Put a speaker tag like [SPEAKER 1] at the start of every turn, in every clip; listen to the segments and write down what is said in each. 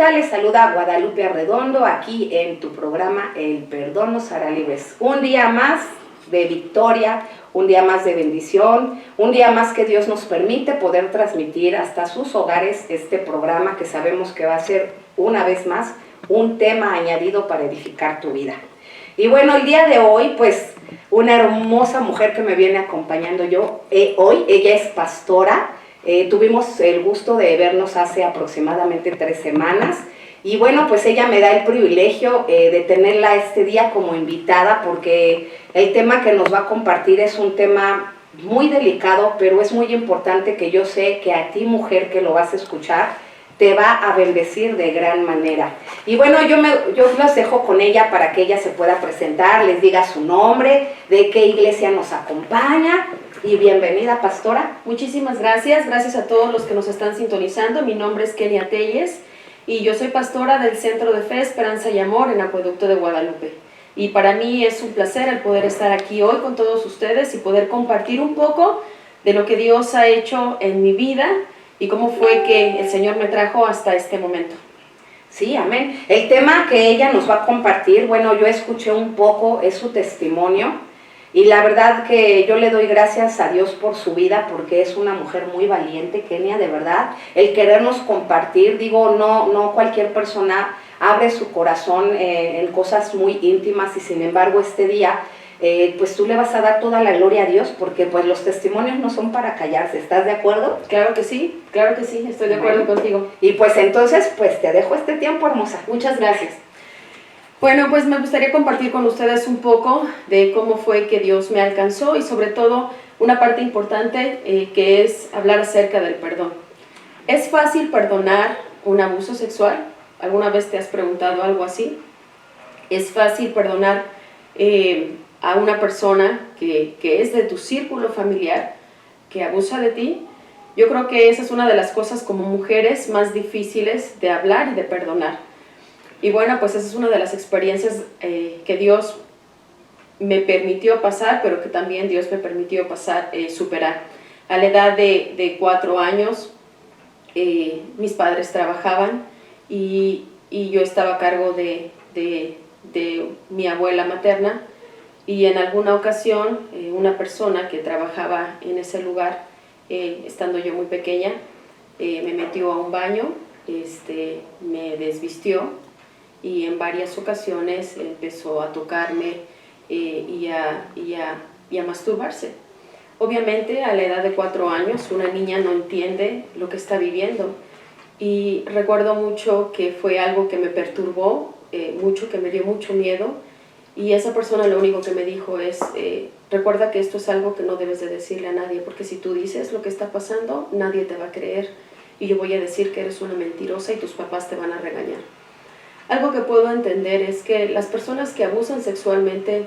[SPEAKER 1] Hola, les saluda Guadalupe Arredondo aquí en tu programa El Perdón nos hará libres. Un día más de victoria, un día más de bendición, un día más que Dios nos permite poder transmitir hasta sus hogares este programa que sabemos que va a ser una vez más un tema añadido para edificar tu vida. Y bueno, el día de hoy, pues, una hermosa mujer que me viene acompañando hoy, ella es pastora. Tuvimos el gusto de vernos hace aproximadamente 3 semanas y bueno, pues ella me da el privilegio de tenerla este día como invitada porque el tema que nos va a compartir es un tema muy delicado, pero es muy importante que yo sé que a ti, mujer, que lo vas a escuchar, te va a bendecir de gran manera. Y bueno, yo los dejo con ella para que ella se pueda presentar, les diga su nombre, de qué iglesia nos acompaña. Y bienvenida, pastora.
[SPEAKER 2] Muchísimas gracias, gracias a todos los que nos están sintonizando. Mi nombre es Kenia Telles y yo soy pastora del Centro de Fe, Esperanza y Amor en Acueducto de Guadalupe. Y para mí es un placer el poder estar aquí hoy con todos ustedes y poder compartir un poco de lo que Dios ha hecho en mi vida y cómo fue que el Señor me trajo hasta este momento.
[SPEAKER 1] Sí, amén. El tema que ella nos va a compartir, bueno, yo escuché un poco, es su testimonio. Y la verdad que yo le doy gracias a Dios por su vida, porque es una mujer muy valiente, Kenia, de verdad. El querernos compartir, digo, no cualquier persona abre su corazón en cosas muy íntimas y sin embargo este día, pues tú le vas a dar toda la gloria a Dios, porque pues los testimonios no son para callarse, ¿estás de acuerdo?
[SPEAKER 2] Claro que sí, estoy de acuerdo contigo.
[SPEAKER 1] Y pues entonces, pues te dejo este tiempo, hermosa.
[SPEAKER 2] Muchas gracias. Bueno, pues me gustaría compartir con ustedes un poco de cómo fue que Dios me alcanzó y sobre todo una parte importante que es hablar acerca del perdón. ¿Es fácil perdonar un abuso sexual? ¿Alguna vez te has preguntado algo así? ¿Es fácil perdonar a una persona que es de tu círculo familiar, que abusa de ti? Yo creo que esa es una de las cosas como mujeres más difíciles de hablar y de perdonar. Y bueno, pues esa es una de las experiencias que Dios me permitió pasar, pero que también Dios me permitió superar. A la edad de 4 años, mis padres trabajaban y yo estaba a cargo de mi abuela materna. Y en alguna ocasión, una persona que trabajaba en ese lugar, estando yo muy pequeña, me metió a un baño, me desvistió. Y en varias ocasiones empezó a tocarme y a masturbarse. Obviamente a la edad de 4 años una niña no entiende lo que está viviendo y recuerdo mucho que fue algo que me perturbó mucho, que me dio mucho miedo y esa persona lo único que me dijo es recuerda que esto es algo que no debes de decirle a nadie porque si tú dices lo que está pasando nadie te va a creer y yo voy a decir que eres una mentirosa y tus papás te van a regañar. Algo que puedo entender es que las personas que abusan sexualmente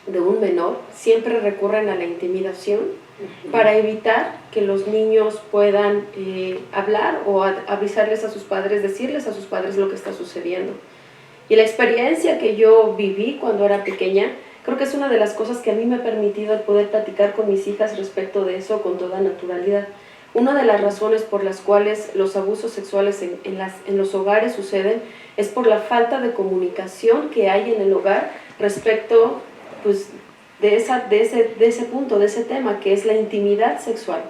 [SPEAKER 2] de un menor siempre recurren a la intimidación para evitar que los niños puedan hablar o avisarles a sus padres, decirles a sus padres lo que está sucediendo. Y la experiencia que yo viví cuando era pequeña, creo que es una de las cosas que a mí me ha permitido el poder platicar con mis hijas respecto de eso con toda naturalidad. Una de las razones por las cuales los abusos sexuales en los hogares suceden es por la falta de comunicación que hay en el hogar respecto pues, de ese punto, de ese tema, que es la intimidad sexual.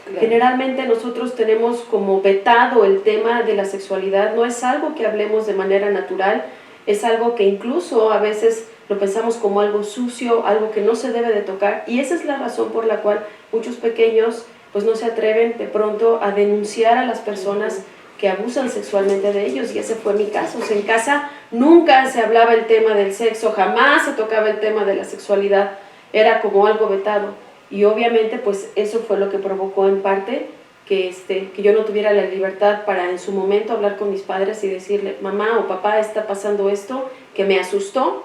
[SPEAKER 2] Claro. Generalmente nosotros tenemos como vetado el tema de la sexualidad, no es algo que hablemos de manera natural, es algo que incluso a veces lo pensamos como algo sucio, algo que no se debe de tocar, y esa es la razón por la cual muchos pequeños pues no se atreven de pronto a denunciar a las personas que abusan sexualmente de ellos, y ese fue mi caso. O sea, en casa nunca se hablaba el tema del sexo, jamás se tocaba el tema de la sexualidad, era como algo vetado, y obviamente pues eso fue lo que provocó en parte que yo no tuviera la libertad para en su momento hablar con mis padres y decirle, mamá o papá, está pasando esto, que me asustó,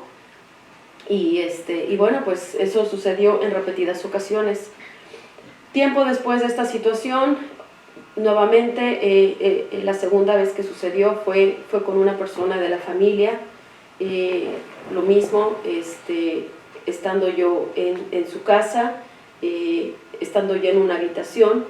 [SPEAKER 2] y bueno, pues eso sucedió en repetidas ocasiones. Tiempo después de esta situación, nuevamente la segunda vez que sucedió fue con una persona de la familia, lo mismo, estando yo en su casa, estando yo en una habitación,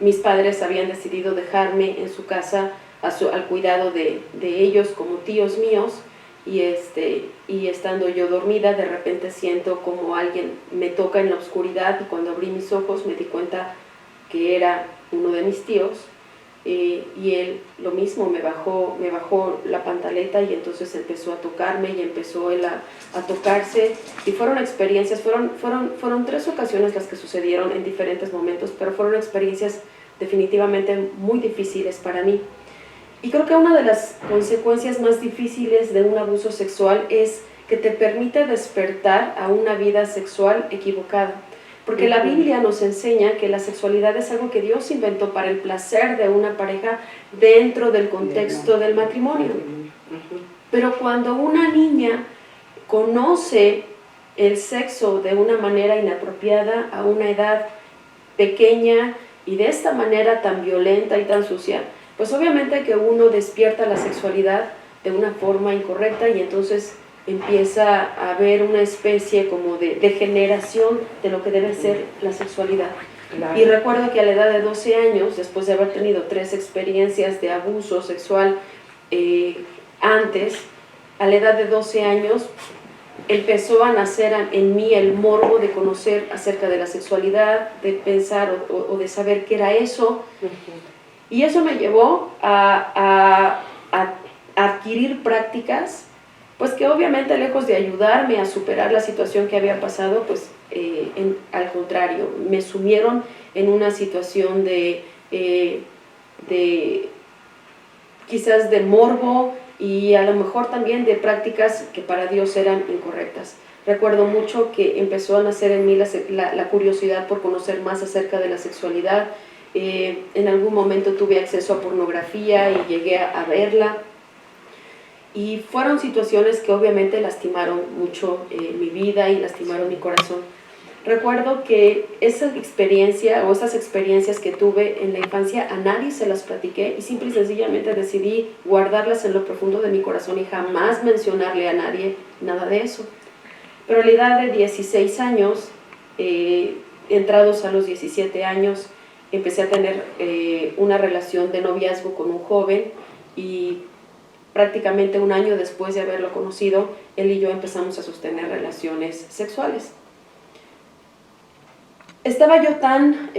[SPEAKER 2] mis padres habían decidido dejarme en su casa al cuidado de ellos como tíos míos, y estando yo dormida, de repente siento como alguien me toca en la oscuridad, y cuando abrí mis ojos me di cuenta que era uno de mis tíos, y él lo mismo, me bajó la pantaleta, y entonces empezó a tocarme, y empezó él a tocarse, y fueron experiencias, fueron 3 ocasiones las que sucedieron en diferentes momentos, pero fueron experiencias definitivamente muy difíciles para mí. Y creo que una de las consecuencias más difíciles de un abuso sexual es que te permite despertar a una vida sexual equivocada. Porque la Biblia nos enseña que la sexualidad es algo que Dios inventó para el placer de una pareja dentro del contexto del matrimonio. Pero cuando una niña conoce el sexo de una manera inapropiada a una edad pequeña y de esta manera tan violenta y tan sucia, pues obviamente que uno despierta la sexualidad de una forma incorrecta, y entonces empieza a haber una especie como de degeneración de lo que debe ser la sexualidad. Claro. Y recuerdo que a la edad de 12 años, después de haber tenido 3 experiencias de abuso sexual antes, a la edad de 12 años empezó a nacer en mí el morbo de conocer acerca de la sexualidad, de pensar o de saber qué era eso. Y eso me llevó a adquirir prácticas, pues que obviamente lejos de ayudarme a superar la situación que había pasado, pues al contrario, me sumieron en una situación de quizás de morbo, y a lo mejor también de prácticas que para Dios eran incorrectas. Recuerdo mucho que empezó a nacer en mí la curiosidad por conocer más acerca de la sexualidad. En algún momento tuve acceso a pornografía y llegué a verla, y fueron situaciones que obviamente lastimaron mucho mi vida y lastimaron mi corazón. Recuerdo que esa experiencia o esas experiencias que tuve en la infancia a nadie se las platiqué, y simple y sencillamente decidí guardarlas en lo profundo de mi corazón y jamás mencionarle a nadie nada de eso. Pero a la edad de 16 años, entrados a los 17 años, empecé a tener una relación de noviazgo con un joven, y prácticamente un año después de haberlo conocido, él y yo empezamos a sostener relaciones sexuales. Estaba yo tan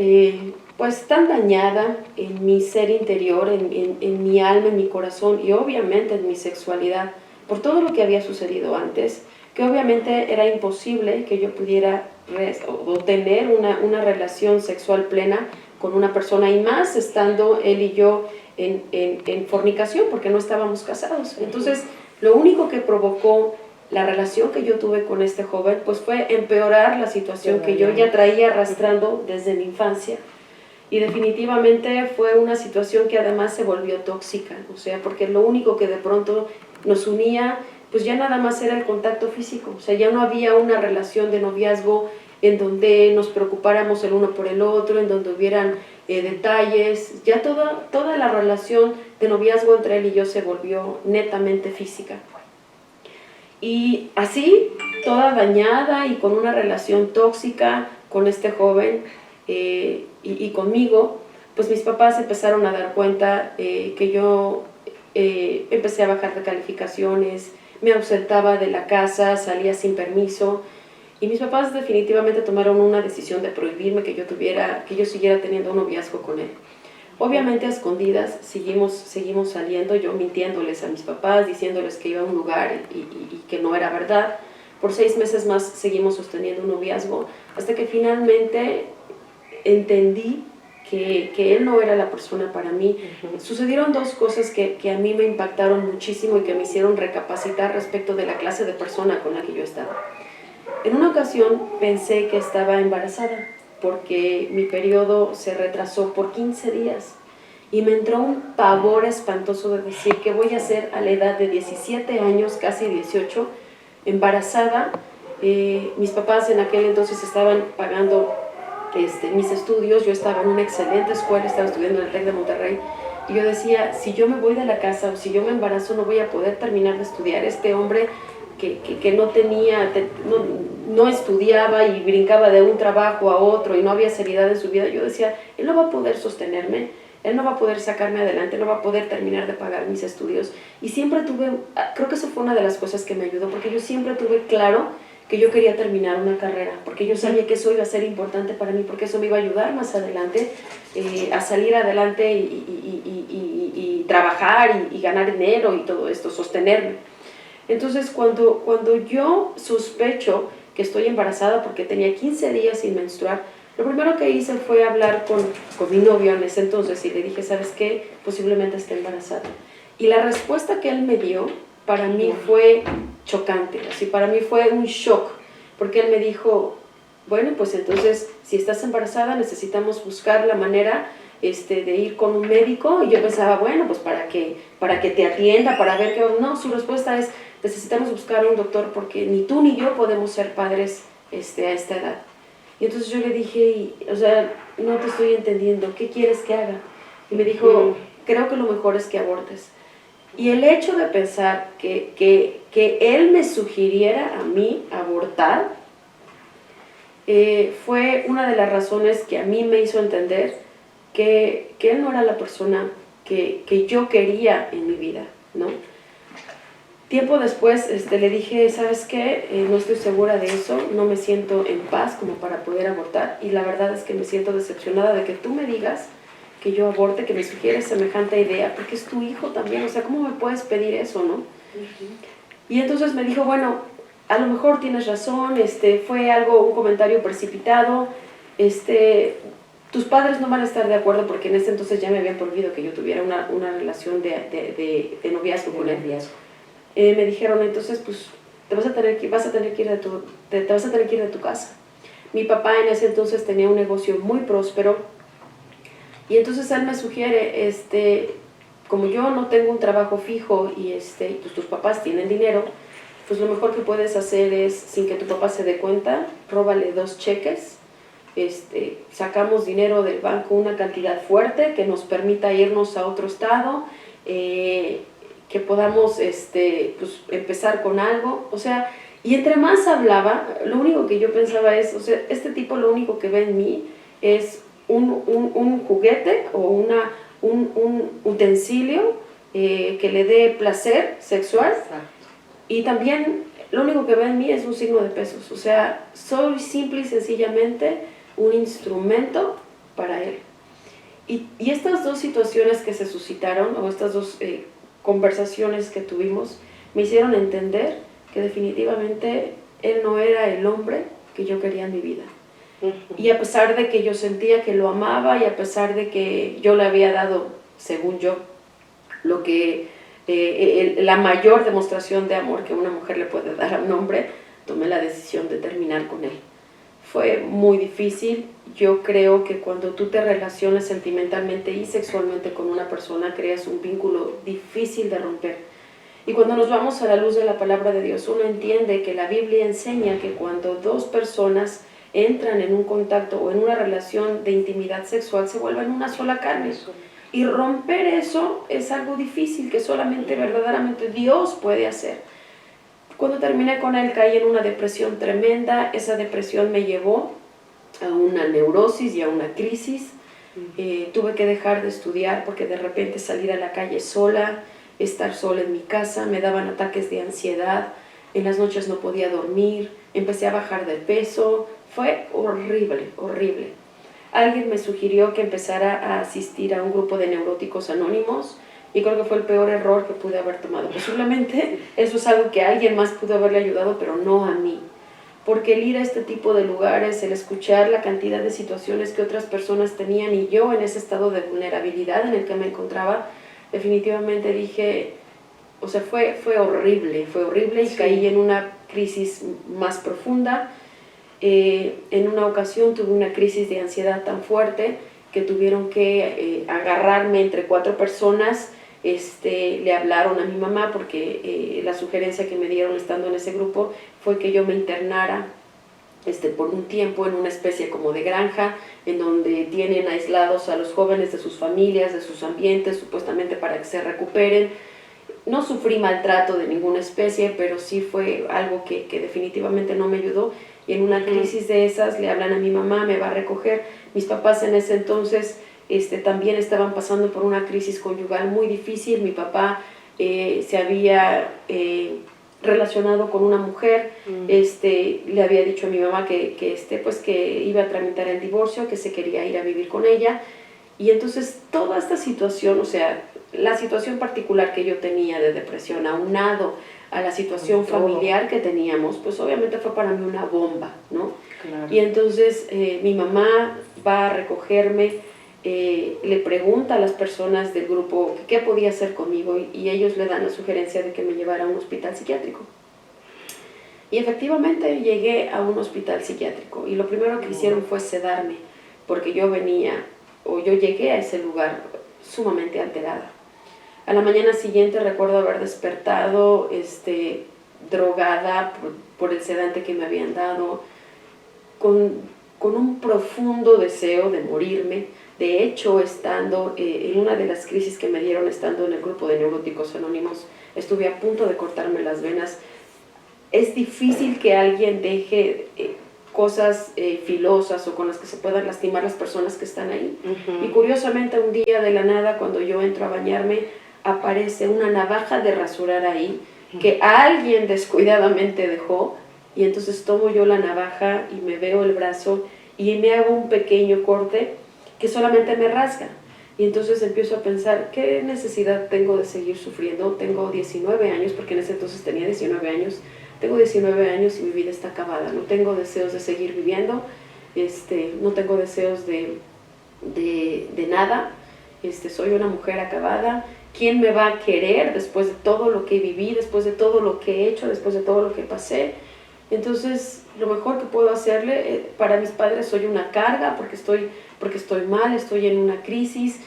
[SPEAKER 2] dañada en mi ser interior, en mi alma, en mi corazón, y obviamente en mi sexualidad, por todo lo que había sucedido antes, que obviamente era imposible que yo pudiera tener una relación sexual plena con una persona, y más estando él y yo en fornicación, porque no estábamos casados. Entonces, lo único que provocó la relación que yo tuve con este joven, pues fue empeorar la situación que yo ya traía arrastrando desde mi infancia, y definitivamente fue una situación que además se volvió tóxica, o sea, porque lo único que de pronto nos unía, pues ya nada más era el contacto físico, o sea, ya no había una relación de noviazgo en donde nos preocupáramos el uno por el otro, en donde hubieran detalles. Ya toda la relación de noviazgo entre él y yo se volvió netamente física. Y así, toda dañada y con una relación tóxica con este joven y conmigo, pues mis papás empezaron a dar cuenta que yo empecé a bajar de calificaciones, me ausentaba de la casa, salía sin permiso, y mis papás definitivamente tomaron una decisión de prohibirme que yo siguiera teniendo un noviazgo con él. Obviamente a escondidas seguimos saliendo, yo mintiéndoles a mis papás, diciéndoles que iba a un lugar y que no era verdad. Por 6 meses más seguimos sosteniendo un noviazgo, hasta que finalmente entendí que él no era la persona para mí. Sucedieron 2 cosas que a mí me impactaron muchísimo y que me hicieron recapacitar respecto de la clase de persona con la que yo estaba. En una ocasión pensé que estaba embarazada, porque mi periodo se retrasó por 15 días y me entró un pavor espantoso de decir que voy a ser a la edad de 17 años, casi 18, embarazada. Mis papás en aquel entonces estaban pagando mis estudios, yo estaba en una excelente escuela, estaba estudiando en el TEC de Monterrey, y yo decía, si yo me voy de la casa o si yo me embarazo, no voy a poder terminar de estudiar. Este hombre que no estudiaba y brincaba de un trabajo a otro y no había seriedad en su vida, yo decía, él no va a poder sostenerme. él no va a poder sacarme adelante, no va a poder terminar de pagar mis estudios. Y siempre tuve, creo que eso fue una de las cosas que me ayudó, porque yo siempre tuve claro que yo quería terminar una carrera, porque yo sabía que eso iba a ser importante para mí, porque eso me iba a ayudar más adelante a salir adelante y trabajar y ganar dinero y todo esto, sostenerme. Entonces, cuando yo sospecho que estoy embarazada porque tenía 15 días sin menstruar, lo primero que hice fue hablar con mi novio en ese entonces y le dije, ¿sabes qué? Posiblemente esté embarazada. Y la respuesta que él me dio para mí fue chocante, así para mí fue un shock, porque él me dijo, bueno, pues entonces si estás embarazada necesitamos buscar la manera de ir con un médico. Y yo pensaba, bueno, pues para que te atienda, para ver qué... No, su respuesta es, necesitamos buscar un doctor porque ni tú ni yo podemos ser padres a esta edad. Y entonces yo le dije, o sea, no te estoy entendiendo, ¿qué quieres que haga? Y me dijo, creo que lo mejor es que abortes. Y el hecho de pensar que él me sugiriera a mí abortar fue una de las razones que a mí me hizo entender que él no era la persona que yo quería en mi vida, ¿no? Tiempo después le dije, ¿sabes qué? No estoy segura de eso, no me siento en paz como para poder abortar, y la verdad es que me siento decepcionada de que tú me digas que yo aborte, que me sugieres semejante idea, porque es tu hijo también, o sea, ¿cómo me puedes pedir eso, no? Y entonces me dijo, bueno, a lo mejor tienes razón, fue un comentario precipitado, tus padres no van a estar de acuerdo, porque en ese entonces ya me habían prohibido que yo tuviera una relación de noviazgo con él. Me dijeron, entonces, pues, vas a tener que ir de tu casa. Mi papá en ese entonces tenía un negocio muy próspero, y entonces él me sugiere, como yo no tengo un trabajo fijo y pues tus papás tienen dinero, pues lo mejor que puedes hacer es, sin que tu papá se dé cuenta, róbale 2 cheques, sacamos dinero del banco, una cantidad fuerte que nos permita irnos a otro estado, que podamos pues, empezar con algo, o sea, y entre más hablaba, lo único que yo pensaba es, o sea, este tipo lo único que ve en mí es un juguete o un utensilio que le dé placer sexual. Exacto. Y también lo único que ve en mí es un signo de pesos, o sea, soy simple y sencillamente un instrumento para él. Y estas 2 situaciones que se suscitaron, o estas 2 conversaciones que tuvimos, me hicieron entender que definitivamente él no era el hombre que yo quería en mi vida. Y a pesar de que yo sentía que lo amaba, y a pesar de que yo le había dado, según yo, lo que la mayor demostración de amor que una mujer le puede dar a un hombre, tomé la decisión de terminar con él. Fue muy difícil. Yo creo que cuando tú te relacionas sentimentalmente y sexualmente con una persona, creas un vínculo difícil de romper. Y cuando nos vamos a la luz de la palabra de Dios, uno entiende que la Biblia enseña que cuando 2 personas entran en un contacto o en una relación de intimidad sexual, se vuelven una sola carne. Y romper eso es algo difícil que solamente verdaderamente Dios puede hacer. Cuando terminé con él, caí en una depresión tremenda. Esa depresión me llevó a una neurosis y a una crisis. Tuve que dejar de estudiar porque de repente salir a la calle sola, estar sola en mi casa, me daban ataques de ansiedad, en las noches no podía dormir, empecé a bajar de peso. Fue horrible, horrible. Alguien me sugirió que empezara a asistir a un grupo de neuróticos anónimos, y creo que fue el peor error que pude haber tomado. Posiblemente eso es algo que alguien más pudo haberle ayudado, pero no a mí. Porque el ir a este tipo de lugares, el escuchar la cantidad de situaciones que otras personas tenían, y yo en ese estado de vulnerabilidad en el que me encontraba, definitivamente dije, o sea, fue horrible, y sí. Caí en una crisis más profunda. En una ocasión tuve una crisis de ansiedad tan fuerte que tuvieron que agarrarme entre 4 personas. Le hablaron a mi mamá porque la sugerencia que me dieron estando en ese grupo fue que yo me internara por un tiempo en una especie como de granja, en donde tienen aislados a los jóvenes de sus familias, de sus ambientes, supuestamente para que se recuperen. No sufrí maltrato de ninguna especie, pero sí fue algo que definitivamente no me ayudó. Y en una crisis de esas le hablan a mi mamá, me va a recoger. Mis papás en ese entonces también estaban pasando por una crisis conyugal muy difícil. Mi papá se había relacionado con una mujer, le había dicho a mi mamá que iba a tramitar el divorcio, que se quería ir a vivir con ella. Y entonces toda esta situación, o sea, la situación particular que yo tenía de depresión, aunado a la situación familiar que teníamos, pues obviamente fue para mí una bomba, ¿no?
[SPEAKER 1] Claro.
[SPEAKER 2] Y entonces mi mamá va a recogerme, le pregunta a las personas del grupo qué podía hacer conmigo y ellos le dan la sugerencia de que me llevara a un hospital psiquiátrico. Y efectivamente llegué a un hospital psiquiátrico y lo primero que hicieron fue sedarme, porque yo llegué a ese lugar sumamente alterada. A la mañana siguiente recuerdo haber despertado drogada por el sedante que me habían dado, con un profundo deseo de morirme. De hecho, estando en una de las crisis que me dieron, estando en el grupo de Neuróticos Anónimos, estuve a punto de cortarme las venas. Es difícil que alguien deje cosas filosas o con las que se puedan lastimar las personas que están ahí. Y curiosamente, un día de la nada, cuando yo entro a bañarme, aparece una navaja de rasurar ahí que alguien descuidadamente dejó, y entonces tomo yo la navaja y me veo el brazo y me hago un pequeño corte que solamente me rasga. Y entonces empiezo a pensar, ¿qué necesidad tengo de seguir sufriendo? Tengo 19 años, porque en ese entonces tenía 19 años, tengo 19 años y mi vida está acabada, no tengo deseos de seguir viviendo, no tengo deseos de nada, soy una mujer acabada. ¿Quién me va a querer después de todo lo que viví, después de todo lo que he hecho, después de todo lo que pasé? Entonces, lo mejor que puedo hacerle, para mis padres soy una carga, porque estoy mal, estoy en una crisis,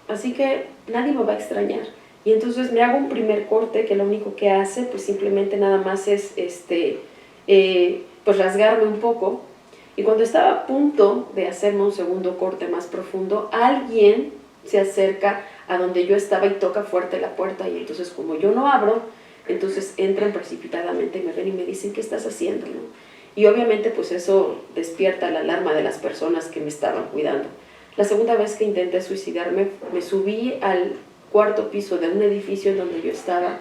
[SPEAKER 2] así que nadie me va a extrañar. Y entonces me hago un primer corte que lo único que hace, pues simplemente nada más es pues rasgarme un poco. Y cuando estaba a punto de hacerme un segundo corte más profundo, alguien se acerca a donde yo estaba y toca fuerte la puerta, y entonces como yo no abro, entonces entran precipitadamente y me ven y me dicen, ¿qué estás haciendo?, ¿no? Y obviamente pues eso despierta la alarma de las personas que me estaban cuidando. La segunda vez que intenté suicidarme, me subí al cuarto piso de un edificio en donde yo estaba,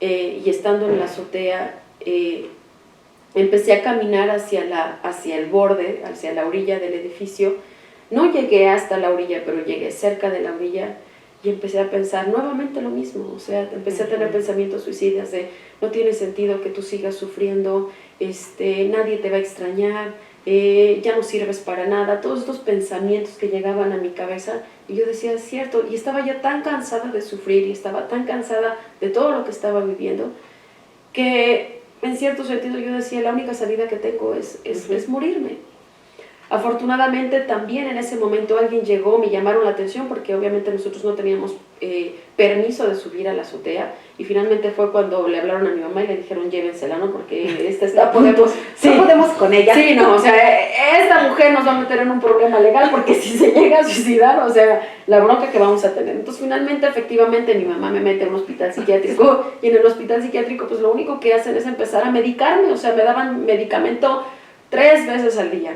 [SPEAKER 2] y estando en la azotea, empecé a caminar hacia el borde, hacia la orilla del edificio. No llegué hasta la orilla, pero llegué cerca de la orilla y empecé a pensar nuevamente lo mismo. O sea, empecé a tener pensamientos suicidas de no tiene sentido que tú sigas sufriendo, nadie te va a extrañar, ya no sirves para nada. Todos estos pensamientos que llegaban a mi cabeza, y yo decía, es cierto, y estaba ya tan cansada de sufrir y estaba tan cansada de todo lo que estaba viviendo, que en cierto sentido yo decía, la única salida que tengo es morirme. Afortunadamente también en ese momento alguien llegó, me llamaron la atención porque obviamente nosotros no teníamos permiso de subir a la azotea, y finalmente fue cuando le hablaron a mi mamá y le dijeron llévensela, ¿no? Porque esta está
[SPEAKER 1] no podemos con ella.
[SPEAKER 2] Sí, no, o sea, esta mujer nos va a meter en un problema legal, porque si se llega a suicidar, o sea, la bronca que vamos a tener. Entonces finalmente, efectivamente, mi mamá me mete a un hospital psiquiátrico, y en el hospital psiquiátrico pues lo único que hacen es empezar a medicarme, o sea, me daban medicamento 3 veces al día.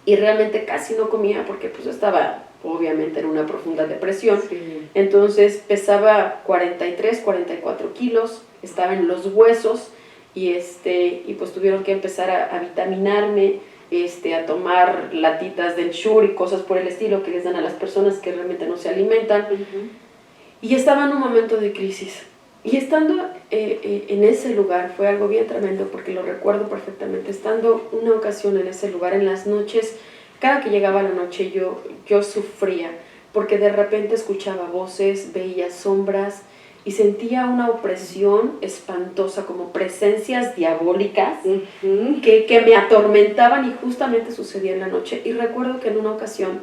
[SPEAKER 2] Y realmente casi no comía porque pues estaba obviamente en una profunda depresión. Sí. Entonces pesaba 43, 44 kilos, estaba en los huesos, y pues tuvieron que empezar a vitaminarme, a tomar latitas de Ensure y cosas por el estilo que les dan a las personas que realmente no se alimentan. Y estaba en un momento de crisis. Y estando en ese lugar fue algo bien tremendo, porque lo recuerdo perfectamente. Estando una ocasión en ese lugar, en las noches, cada que llegaba la noche yo sufría, porque de repente escuchaba voces, veía sombras y sentía una opresión espantosa, como presencias diabólicas que me atormentaban, y justamente sucedía en la noche. Y recuerdo que en una ocasión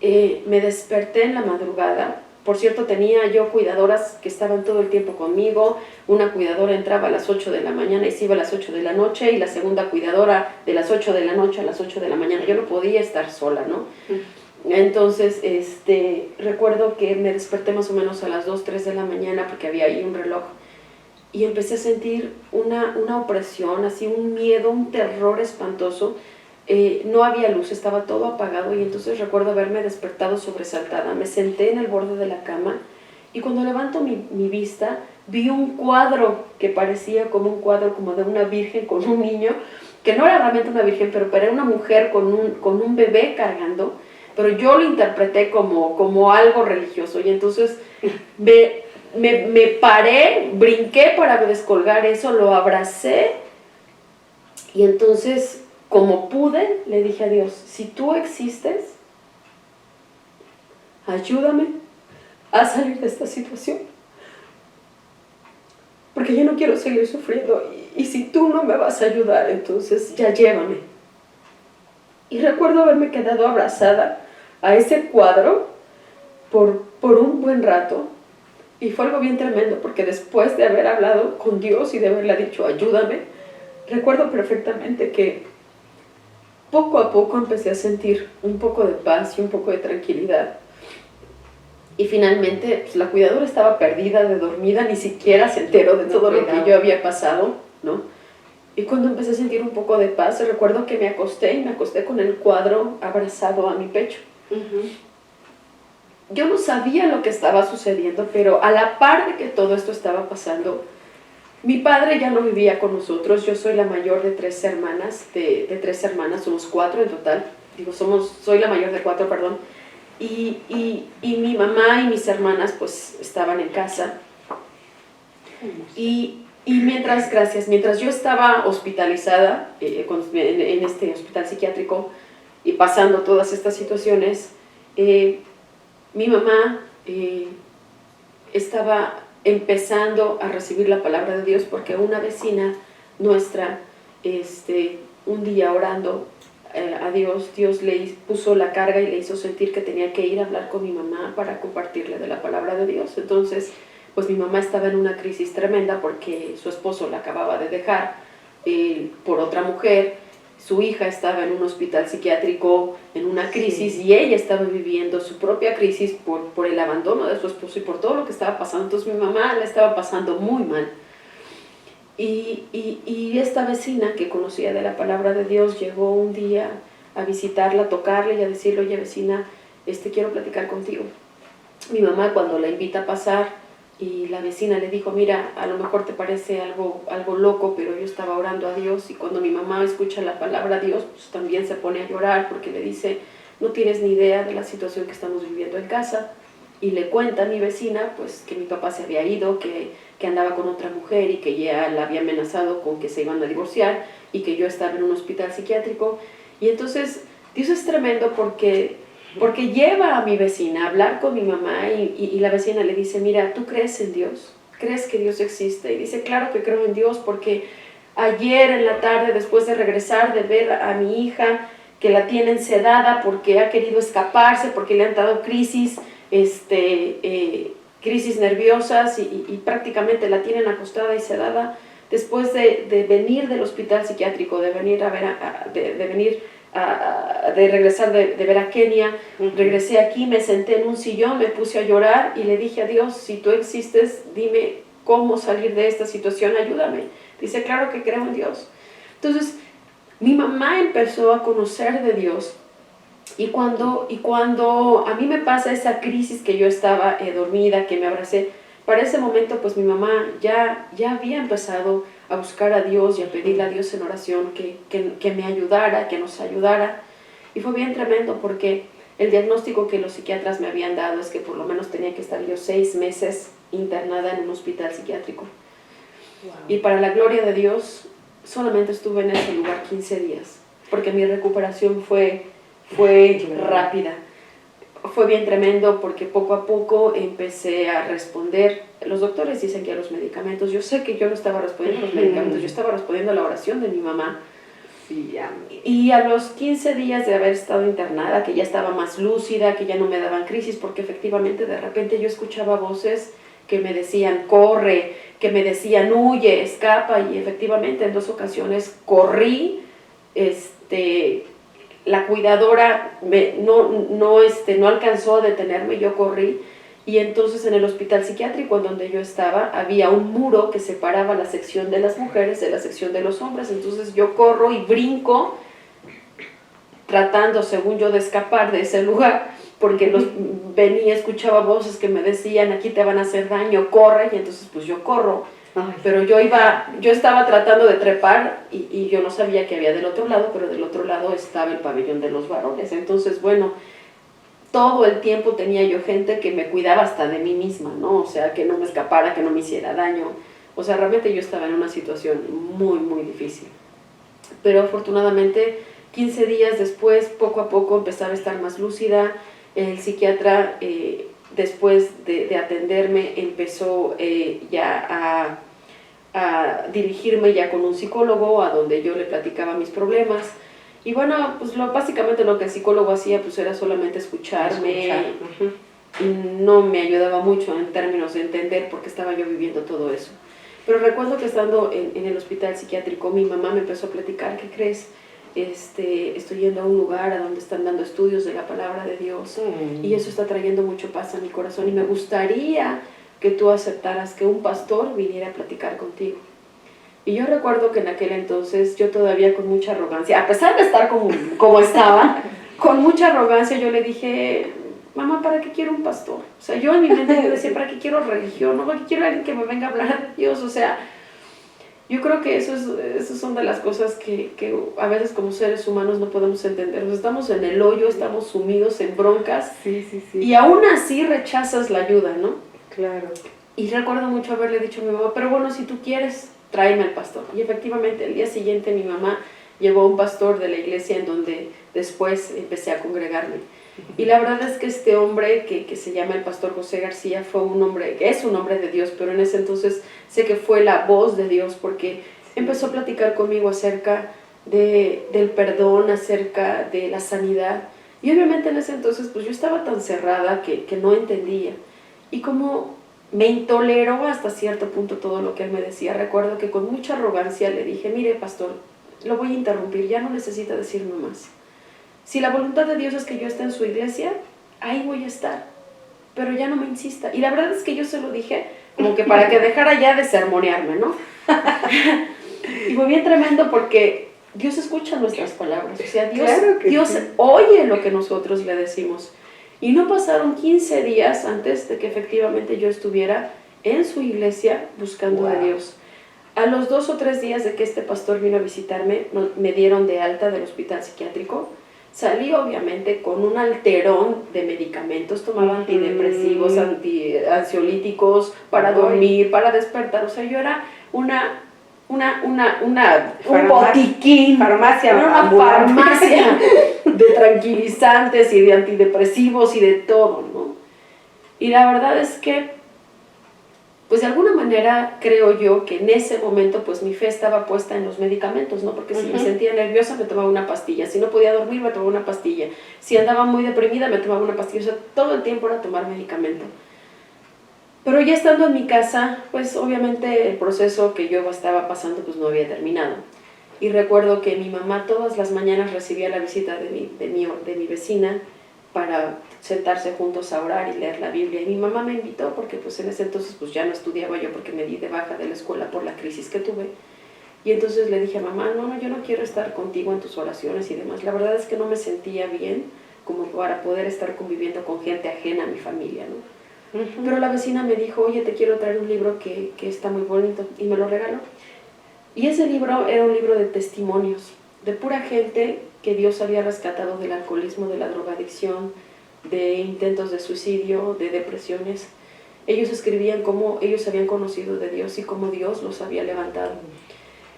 [SPEAKER 2] me desperté en la madrugada. Por cierto, tenía yo cuidadoras que estaban todo el tiempo conmigo. Una cuidadora entraba a las 8 de la mañana y se iba a las 8 de la noche, y la segunda cuidadora de las 8 de la noche a las 8 de la mañana. Yo no podía estar sola, ¿no? Entonces, recuerdo que me desperté más o menos a las 2, 3 de la mañana, porque había ahí un reloj, y empecé a sentir una opresión, así un miedo, un terror espantoso. no había luz, estaba todo apagado y entonces recuerdo haberme despertado sobresaltada. Me senté en el borde de la cama y cuando levanto mi vista vi un cuadro que parecía como un cuadro como de una virgen con un niño, que no era realmente una virgen, pero era una mujer con un bebé cargando, pero yo lo interpreté como algo religioso y entonces me paré, brinqué para descolgar eso, lo abracé y entonces, como pude, le dije a Dios, si tú existes, ayúdame a salir de esta situación, porque yo no quiero seguir sufriendo y si tú no me vas a ayudar, entonces ya llévame. Y recuerdo haberme quedado abrazada a ese cuadro por un buen rato. Y fue algo bien tremendo, porque después de haber hablado con Dios y de haberle dicho, ayúdame, recuerdo perfectamente que poco a poco empecé a sentir un poco de paz y un poco de tranquilidad. Y finalmente, pues, la cuidadora estaba perdida, de dormida, ni siquiera se enteró de todo lo que yo había pasado, ¿no? Y cuando empecé a sentir un poco de paz, recuerdo que me acosté con el cuadro abrazado a mi pecho. Yo no sabía lo que estaba sucediendo, pero a la par de que todo esto estaba pasando, mi padre ya no vivía con nosotros. Yo soy la mayor de 3 hermanas, de 3 hermanas, somos 4 en total. Soy la mayor de 4, perdón. Y mi mamá y mis hermanas pues estaban en casa. Y mientras yo estaba hospitalizada en este hospital psiquiátrico y pasando todas estas situaciones, mi mamá estaba empezando a recibir la palabra de Dios porque una vecina nuestra, un día orando a Dios, Dios le puso la carga y le hizo sentir que tenía que ir a hablar con mi mamá para compartirle de la palabra de Dios. Entonces, pues mi mamá estaba en una crisis tremenda porque su esposo la acababa de dejar por otra mujer. Su hija estaba en un hospital psiquiátrico en una crisis y ella estaba viviendo su propia crisis por el abandono de su esposo y por todo lo que estaba pasando. Entonces mi mamá la estaba pasando muy mal. Y esta vecina que conocía de la palabra de Dios llegó un día a visitarla, a tocarle y a decirle, oye vecina, quiero platicar contigo. Mi mamá cuando la invita a pasar y la vecina le dijo, mira, a lo mejor te parece algo loco, pero yo estaba orando a Dios y cuando mi mamá escucha la palabra de Dios, pues también se pone a llorar porque le dice, no tienes ni idea de la situación que estamos viviendo en casa. Y le cuenta a mi vecina pues que mi papá se había ido, que andaba con otra mujer y que ya la había amenazado con que se iban a divorciar y que yo estaba en un hospital psiquiátrico. Y entonces Dios es tremendo porque lleva a mi vecina a hablar con mi mamá y la vecina le dice, mira, ¿tú crees en Dios? ¿Crees que Dios existe? Y dice, claro que creo en Dios porque ayer en la tarde, después de regresar, de ver a mi hija que la tienen sedada porque ha querido escaparse, porque le han dado crisis, crisis nerviosas y prácticamente la tienen acostada y sedada, después de venir del hospital psiquiátrico, de regresar de ver a Kenia, regresé aquí, me senté en un sillón, me puse a llorar y le dije a Dios, si tú existes, dime cómo salir de esta situación, ayúdame. Dice, claro que creo en Dios. Entonces, mi mamá empezó a conocer de Dios y cuando a mí me pasa esa crisis que yo estaba dormida, que me abracé, para ese momento pues mi mamá ya había empezado a buscar a Dios y a pedirle a Dios en oración que me ayudara, que nos ayudara. Y fue bien tremendo porque el diagnóstico que los psiquiatras me habían dado es que por lo menos tenía que estar yo 6 meses internada en un hospital psiquiátrico. Wow. Y para la gloria de Dios, solamente estuve en ese lugar 15 días, porque mi recuperación fue rápida. Fue bien tremendo porque poco a poco empecé a responder. Los doctores dicen que a los medicamentos, yo sé que yo no estaba respondiendo a los medicamentos, yo estaba respondiendo a la oración de mi mamá. Sí, y a los 15 días de haber estado internada, que ya estaba más lúcida, que ya no me daban crisis, porque efectivamente de repente yo escuchaba voces que me decían corre, que me decían huye, escapa, y efectivamente en 2 ocasiones corrí, la cuidadora no alcanzó a detenerme, yo corrí, y entonces en el hospital psiquiátrico en donde yo estaba había un muro que separaba la sección de las mujeres de la sección de los hombres. Entonces yo corro y brinco tratando, según yo, de escapar de ese lugar, porque venía, escuchaba voces que me decían, aquí te van a hacer daño, corre, y entonces pues yo corro. Ay. Pero yo estaba tratando de trepar y yo no sabía que había del otro lado, pero del otro lado estaba el pabellón de los varones. Entonces, bueno, todo el tiempo tenía yo gente que me cuidaba hasta de mí misma, ¿no? O sea, que no me escapara, que no me hiciera daño. O sea, realmente yo estaba en una situación muy, muy difícil. Pero afortunadamente, 15 días después, poco a poco empezaba a estar más lúcida. El psiquiatra, después de atenderme, empezó ya a dirigirme ya con un psicólogo, a donde yo le platicaba mis problemas. Y bueno, pues básicamente lo que el psicólogo hacía pues era solamente escucharme. Y no me ayudaba mucho en términos de entender por qué estaba yo viviendo todo eso. Pero recuerdo que estando en el hospital psiquiátrico, mi mamá me empezó a platicar, ¿qué crees? Estoy yendo a un lugar a donde están dando estudios de la palabra de Dios y eso está trayendo mucho paz a mi corazón y me gustaría que tú aceptaras que un pastor viniera a platicar contigo. Y yo recuerdo que en aquel entonces yo todavía con mucha arrogancia, a pesar de estar como estaba, con mucha arrogancia yo le dije, mamá, ¿para qué quiero un pastor? O sea, yo en mi mente yo decía, ¿para qué quiero religión? ¿No? ¿Para qué quiero alguien que me venga a hablar de Dios? O sea, yo creo que esas son de las cosas que a veces como seres humanos no podemos entender. O sea, estamos en el hoyo, estamos sumidos en broncas y aún así rechazas la ayuda, ¿no?
[SPEAKER 1] Claro.
[SPEAKER 2] Y recuerdo mucho haberle dicho a mi mamá, pero bueno, si tú quieres, tráeme al pastor. Y efectivamente, el día siguiente mi mamá llevó a un pastor de la iglesia en donde después empecé a congregarme. Y la verdad es que este hombre que se llama el pastor José García fue un hombre, que es un hombre de Dios, pero en ese entonces sé que fue la voz de Dios porque empezó a platicar conmigo acerca del perdón, acerca de la sanidad. Y obviamente en ese entonces pues yo estaba tan cerrada que no entendía. Y como me intoleró hasta cierto punto todo lo que él me decía, recuerdo que con mucha arrogancia le dije, mire pastor, lo voy a interrumpir, ya no necesita decirme más. Si la voluntad de Dios es que yo esté en su iglesia, ahí voy a estar, pero ya no me insista. Y la verdad es que yo se lo dije como que para que dejara ya de sermonearme, ¿no? Y fue bien tremendo porque Dios escucha nuestras palabras, o sea, Dios oye lo que nosotros le decimos. Y no pasaron 15 días antes de que efectivamente yo estuviera en su iglesia buscando de Dios. A los 2 o 3 días de que este pastor vino a visitarme, me dieron de alta del hospital psiquiátrico. Salí obviamente con un alterón de medicamentos, tomaba antidepresivos, ansiolíticos para dormir, para despertar. O sea, yo era un botiquín, una farmacia de tranquilizantes y de antidepresivos y de todo, ¿no? Y la verdad es que, pues de alguna manera creo yo que en ese momento pues mi fe estaba puesta en los medicamentos, ¿no? Porque si me sentía nerviosa me tomaba una pastilla, si no podía dormir me tomaba una pastilla, si andaba muy deprimida me tomaba una pastilla, o sea, todo el tiempo era tomar medicamento. Pero ya estando en mi casa, pues obviamente el proceso que yo estaba pasando pues no había terminado. Y recuerdo que mi mamá todas las mañanas recibía la visita de mi vecina para sentarse juntos a orar y leer la Biblia. Y mi mamá me invitó porque pues en ese entonces pues ya no estudiaba yo porque me di de baja de la escuela por la crisis que tuve. Y entonces le dije a mamá, no, yo no quiero estar contigo en tus oraciones y demás. La verdad es que no me sentía bien como para poder estar conviviendo con gente ajena a mi familia, ¿no? Pero la vecina me dijo, oye, te quiero traer un libro que está muy bonito, y me lo regaló. Y ese libro era un libro de testimonios, de pura gente que Dios había rescatado del alcoholismo, de la drogadicción, de intentos de suicidio, de depresiones. Ellos escribían cómo ellos habían conocido de Dios y cómo Dios los había levantado.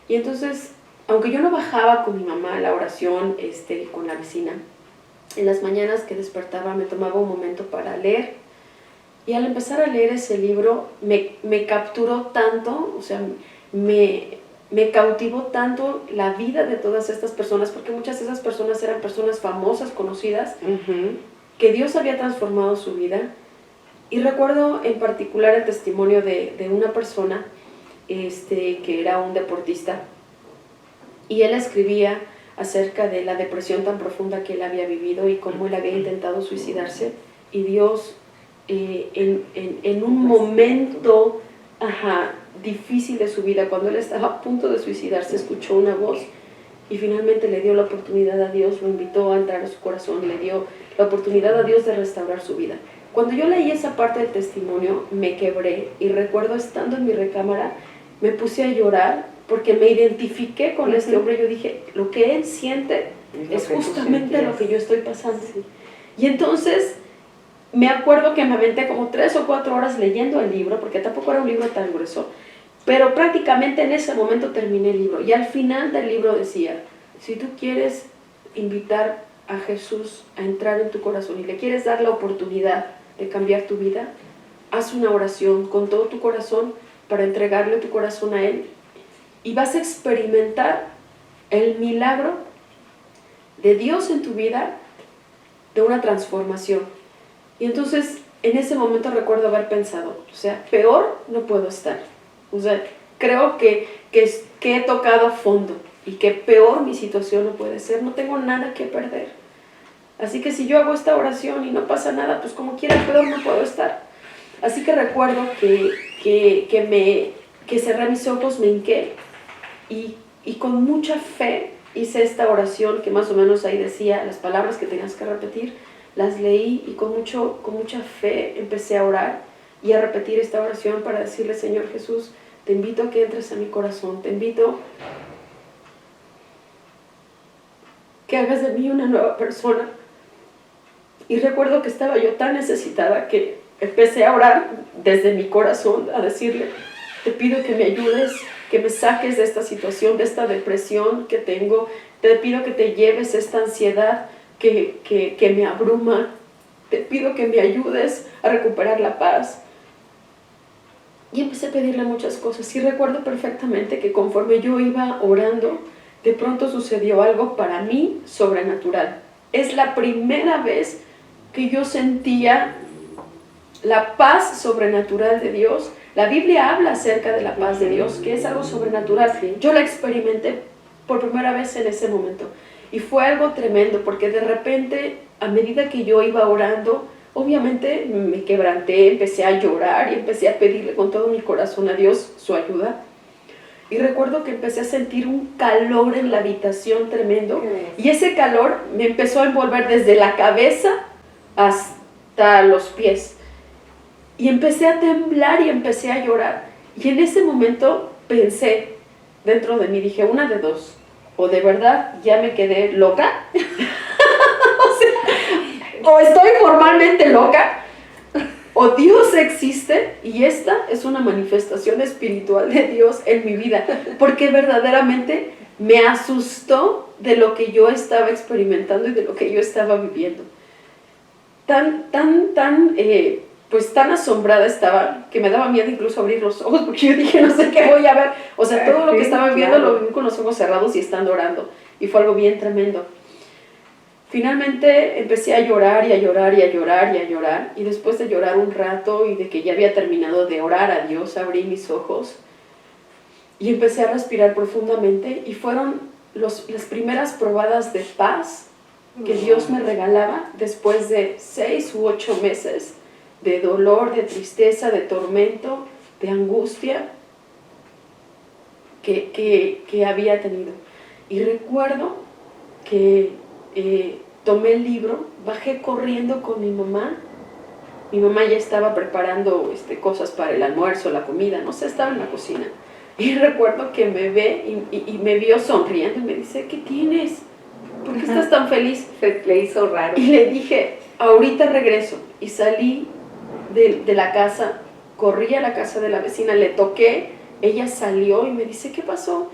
[SPEAKER 2] Y entonces, aunque yo no bajaba con mi mamá a la oración, con la vecina, en las mañanas que despertaba me tomaba un momento para leer. Y al empezar a leer ese libro me capturó tanto, o sea, me cautivó tanto la vida de todas estas personas, porque muchas de esas personas eran personas famosas, conocidas, que Dios había transformado su vida. Y recuerdo en particular el testimonio de una persona que era un deportista, y él escribía acerca de la depresión tan profunda que él había vivido y cómo él había intentado suicidarse, y Dios en un momento difícil de su vida, cuando él estaba a punto de suicidarse, escuchó una voz y finalmente le dio la oportunidad a Dios, lo invitó a entrar a su corazón, le dio la oportunidad a Dios de restaurar su vida. Cuando yo leí esa parte del testimonio, me quebré y recuerdo estando en mi recámara, me puse a llorar porque me identifiqué con este hombre. Yo dije, lo que él siente es justamente lo que yo estoy pasando.
[SPEAKER 1] Sí.
[SPEAKER 2] Y entonces me acuerdo que me aventé como 3 o 4 horas leyendo el libro, porque tampoco era un libro tan grueso, pero prácticamente en ese momento terminé el libro. Y al final del libro decía, si tú quieres invitar a Jesús a entrar en tu corazón y le quieres dar la oportunidad de cambiar tu vida, haz una oración con todo tu corazón para entregarle tu corazón a Él, y vas a experimentar el milagro de Dios en tu vida, de una transformación. Y entonces en ese momento recuerdo haber pensado, o sea, peor no puedo estar. O sea, creo que he tocado fondo y que peor mi situación no puede ser. No tengo nada que perder. Así que si yo hago esta oración y no pasa nada, pues como quiera, peor no puedo estar. Así que recuerdo que cerré mis ojos, me hinqué y con mucha fe hice esta oración que más o menos ahí decía las palabras que tenías que repetir. Las leí y con mucha fe empecé a orar y a repetir esta oración para decirle, Señor Jesús, te invito a que entres a mi corazón, te invito que hagas de mí una nueva persona. Y recuerdo que estaba yo tan necesitada que empecé a orar desde mi corazón, a decirle, te pido que me ayudes, que me saques de esta situación, de esta depresión que tengo, te pido que te lleves esta ansiedad que me abruma, te pido que me ayudes a recuperar la paz. Y empecé a pedirle muchas cosas. Y recuerdo perfectamente que conforme yo iba orando, de pronto sucedió algo para mí sobrenatural. Es la primera vez que yo sentía la paz sobrenatural de Dios. La Biblia habla acerca de la paz de Dios, que es algo sobrenatural. Yo la experimenté por primera vez en ese momento. Y fue algo tremendo, porque de repente, a medida que yo iba orando, obviamente me quebranté, empecé a llorar y empecé a pedirle con todo mi corazón a Dios su ayuda. Y recuerdo que empecé a sentir un calor en la habitación tremendo. Y ese calor me empezó a envolver desde la cabeza hasta los pies. Y empecé a temblar y empecé a llorar. Y en ese momento pensé dentro de mí, dije, una de dos. O de verdad ya me quedé loca, o estoy formalmente loca, o Dios existe y esta es una manifestación espiritual de Dios en mi vida, porque verdaderamente me asustó de lo que yo estaba experimentando y de lo que yo estaba viviendo. Pues tan asombrada estaba que me daba miedo incluso abrir los ojos, porque yo dije, no sé qué voy a ver. O sea, todo lo que estaba viendo lo vi con los ojos cerrados y estando orando. Y fue algo bien tremendo. Finalmente empecé a llorar y a llorar y a llorar y a llorar. Y después de llorar un rato y de que ya había terminado de orar a Dios, abrí mis ojos y empecé a respirar profundamente. Y fueron las primeras probadas de paz que Dios me regalaba después de 6 u 8 meses de dolor, de tristeza, de tormento, de angustia que había tenido. Y recuerdo que tomé el libro, bajé corriendo con mi mamá. Mi mamá ya estaba preparando cosas para el almuerzo, la comida, no sé, estaba en la cocina. Y recuerdo que me ve y me vio sonriendo y me dice, ¿qué tienes? ¿Por qué estás tan feliz?
[SPEAKER 1] Se le hizo raro.
[SPEAKER 2] Y le dije, ahorita regreso. Y salí de la casa, corrí a la casa de la vecina, le toqué, ella salió y me dice, ¿qué pasó?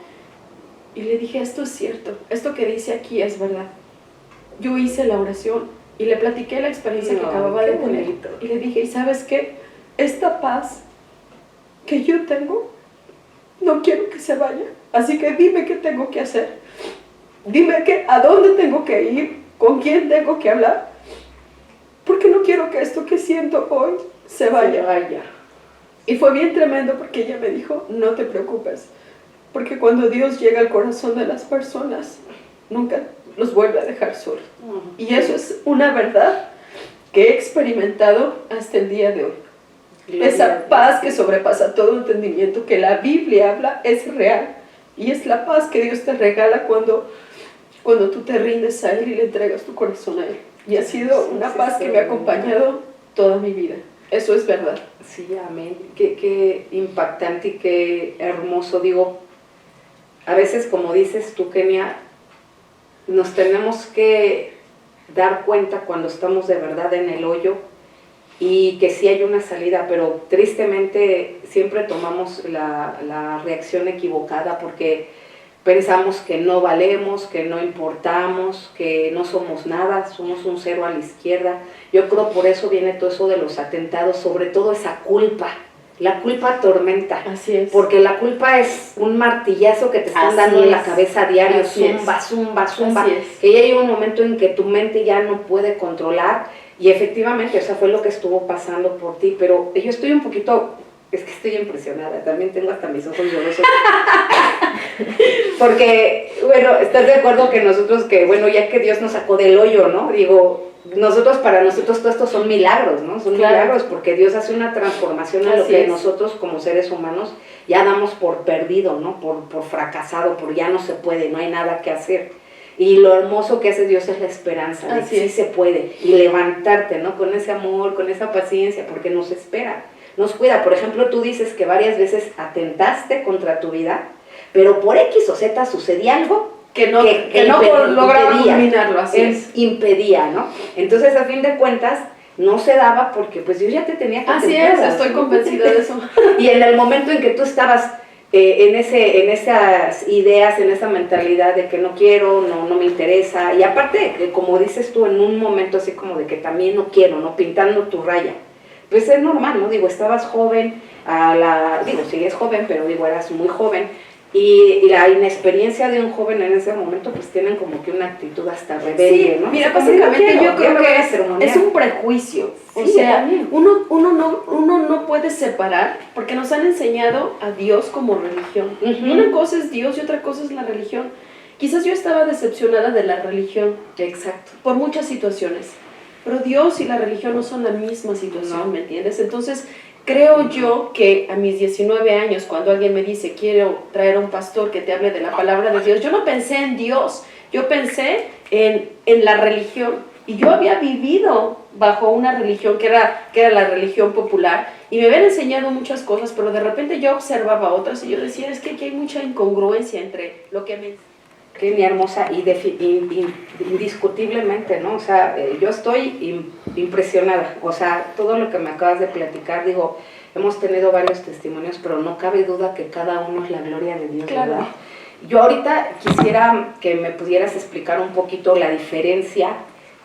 [SPEAKER 2] Y le dije, esto es cierto, esto que dice aquí es verdad. Yo hice la oración y le platiqué la experiencia que acababa de tener.
[SPEAKER 1] Bonito.
[SPEAKER 2] Y le dije, ¿y sabes qué? Esta paz que yo tengo, no quiero que se vaya. Así que dime qué tengo que hacer. Dime a dónde tengo que ir, con quién tengo que hablar. Porque no quiero que esto que siento hoy se vaya. Y fue bien tremendo porque ella me dijo, no te preocupes. Porque cuando Dios llega al corazón de las personas, nunca los vuelve a dejar solos. Y eso es una verdad que he experimentado hasta el día de hoy. Esa paz que sobrepasa todo entendimiento, que la Biblia habla, es real. Y es la paz que Dios te regala cuando tú te rindes a Él y le entregas tu corazón a Él. Y ha sido una paz que me ha acompañado toda mi vida. Eso es verdad.
[SPEAKER 1] Sí, amén. Qué impactante y qué hermoso. Digo, a veces, como dices tú, Kenia, nos tenemos que dar cuenta cuando estamos de verdad en el hoyo y que sí hay una salida, pero tristemente siempre tomamos la reacción equivocada porque pensamos que no valemos, que no importamos, que no somos nada, somos un cero a la izquierda. Yo creo por eso viene todo eso de los atentados, sobre todo esa culpa. La culpa atormenta.
[SPEAKER 2] Así es.
[SPEAKER 1] Porque la culpa es un martillazo que te están dando en la cabeza a diario, zumba, zumba, zumba. Que ya llega un momento en que tu mente ya no puede controlar. Y efectivamente, eso fue lo que estuvo pasando por ti. Pero yo estoy un poquito, es que estoy impresionada. También tengo hasta mis ojos llorosos. Porque, bueno, ¿estás de acuerdo que nosotros, que bueno, ya que Dios nos sacó del hoyo, ¿no? Digo, para nosotros todo esto son milagros, ¿no? Son milagros porque Dios hace una transformación a lo que nosotros como seres humanos ya damos por perdido, ¿no? Por fracasado, por ya no se puede, no hay nada que hacer. Y lo hermoso que hace Dios es la esperanza, de que sí se puede. Y levantarte, ¿no? Con ese amor, con esa paciencia, porque nos espera, nos cuida. Por ejemplo, tú dices que varias veces atentaste contra tu vida, pero por X o Z sucedía algo que no lograba culminarlo, impedía, ¿no? Entonces, a fin de cuentas, no se daba porque pues Dios ya te tenía que
[SPEAKER 2] así es, estoy convencida de eso.
[SPEAKER 1] Y en el momento en que tú estabas en esas ideas, en esa mentalidad de que no quiero, no me interesa, y aparte, como dices tú, en un momento así como de que también no quiero, ¿no? Pintando tu raya, pues es normal, ¿no? Digo, estabas joven, sigues joven, pero digo, eras muy joven, y la inexperiencia de un joven en ese momento, pues tienen como que una actitud hasta rebelde, ¿no?
[SPEAKER 2] Mira, básicamente yo creo que es un prejuicio. O sea, uno no puede separar, porque nos han enseñado a Dios como religión. Una cosa es Dios y otra cosa es la religión. Quizás yo estaba decepcionada de la religión.
[SPEAKER 1] Exacto.
[SPEAKER 2] Por muchas situaciones. Pero Dios y la religión no son la misma situación, ¿me entiendes? Entonces, creo yo que a mis 19 años, cuando alguien me dice, quiero traer a un pastor que te hable de la palabra de Dios, yo no pensé en Dios, yo pensé en la religión. Y yo había vivido bajo una religión que era la religión popular, y me habían enseñado muchas cosas, pero de repente yo observaba otras y yo decía, es que aquí hay mucha incongruencia entre lo que me...
[SPEAKER 1] Kenia hermosa, indiscutiblemente, ¿no? O sea, yo estoy impresionada, o sea, todo lo que me acabas de platicar, digo, hemos tenido varios testimonios, pero no cabe duda que cada uno es la gloria de Dios,
[SPEAKER 2] claro.
[SPEAKER 1] ¿verdad? Yo ahorita quisiera que me pudieras explicar un poquito la diferencia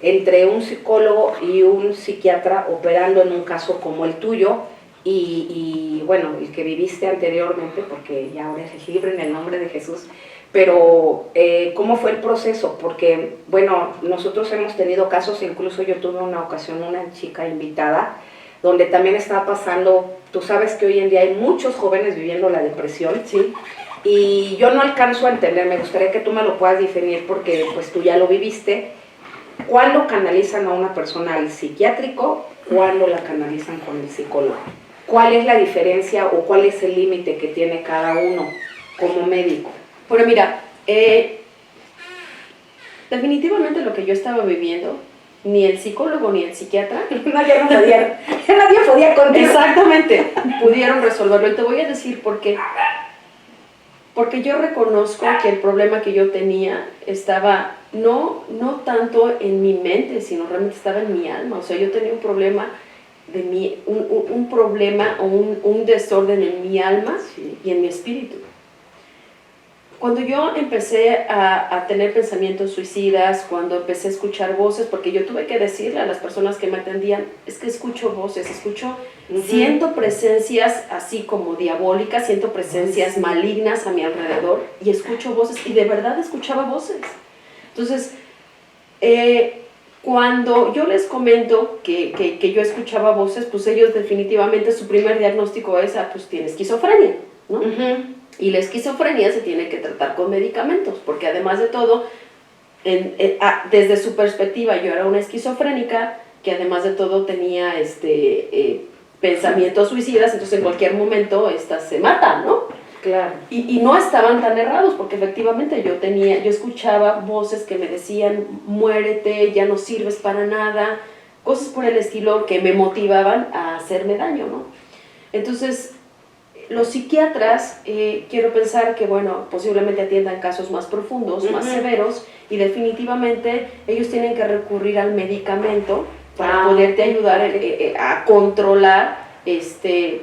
[SPEAKER 1] entre un psicólogo y un psiquiatra operando en un caso como el tuyo, y bueno, el que viviste anteriormente, porque ya ahora eres libre en el nombre de Jesús. Pero, ¿cómo fue el proceso? Porque, bueno, nosotros hemos tenido casos, incluso yo tuve una ocasión, una chica invitada, donde también estaba pasando, tú sabes que hoy en día hay muchos jóvenes viviendo la depresión, ¿sí? Y yo no alcanzo a entender, me gustaría que tú me lo puedas definir porque pues tú ya lo viviste. ¿Cuándo canalizan a una persona al psiquiátrico? ¿Cuándo la canalizan con el psicólogo? ¿Cuál es la diferencia o cuál es el límite que tiene cada uno como médico?
[SPEAKER 2] Bueno, mira, definitivamente lo que yo estaba viviendo, ni el psicólogo ni el psiquiatra,
[SPEAKER 1] nadie podía contigo.
[SPEAKER 2] Exactamente, pudieron resolverlo. Y te voy a decir por qué. Porque yo reconozco que el problema que yo tenía estaba no tanto en mi mente, sino realmente estaba en mi alma. O sea, yo tenía un problema un problema o un desorden en mi alma y en mi espíritu. Cuando yo empecé a tener pensamientos suicidas, cuando empecé a escuchar voces, porque yo tuve que decirle a las personas que me atendían, es que escucho voces, siento presencias así como diabólicas, siento presencias malignas a mi alrededor y escucho voces, y de verdad escuchaba voces. Entonces, cuando yo les comento que yo escuchaba voces, pues ellos definitivamente su primer diagnóstico es, pues tiene esquizofrenia, ¿no? Y la esquizofrenia se tiene que tratar con medicamentos, porque además de todo, desde su perspectiva, yo era una esquizofrénica que además de todo tenía pensamientos suicidas, entonces en cualquier momento esta se mata, ¿no?
[SPEAKER 1] Claro.
[SPEAKER 2] Y no estaban tan errados, porque efectivamente yo escuchaba voces que me decían, muérete, ya no sirves para nada, cosas por el estilo que me motivaban a hacerme daño, ¿no? Entonces, los psiquiatras, quiero pensar que, bueno, posiblemente atiendan casos más profundos, más severos, y definitivamente ellos tienen que recurrir al medicamento para poderte ayudar a controlar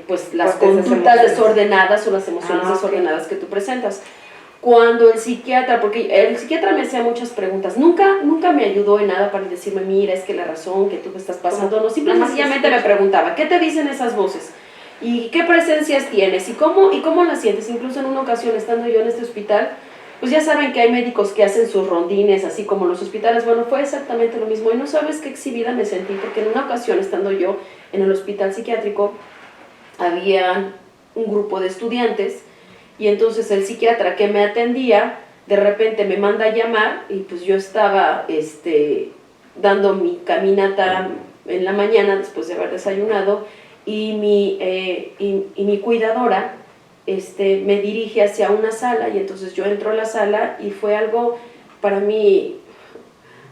[SPEAKER 2] pues las conductas desordenadas o las emociones desordenadas que tú presentas. Cuando el psiquiatra, porque el psiquiatra me hacía muchas preguntas, nunca me ayudó en nada para decirme, mira, es que la razón que tú me estás pasando, no, simplemente me preguntaba, ¿qué te dicen esas voces? ¿Y qué presencias tienes? ¿Y cómo las sientes? Incluso en una ocasión, estando yo en este hospital, pues ya saben que hay médicos que hacen sus rondines, así como los hospitales. Bueno, fue exactamente lo mismo. Y no sabes qué exhibida me sentí, porque en una ocasión, estando yo en el hospital psiquiátrico, había un grupo de estudiantes, y entonces el psiquiatra que me atendía, de repente me manda a llamar, y pues yo estaba dando mi caminata en la mañana, después de haber desayunado, y mi cuidadora me dirige hacia una sala, y entonces yo entro a la sala, y fue algo, para mí,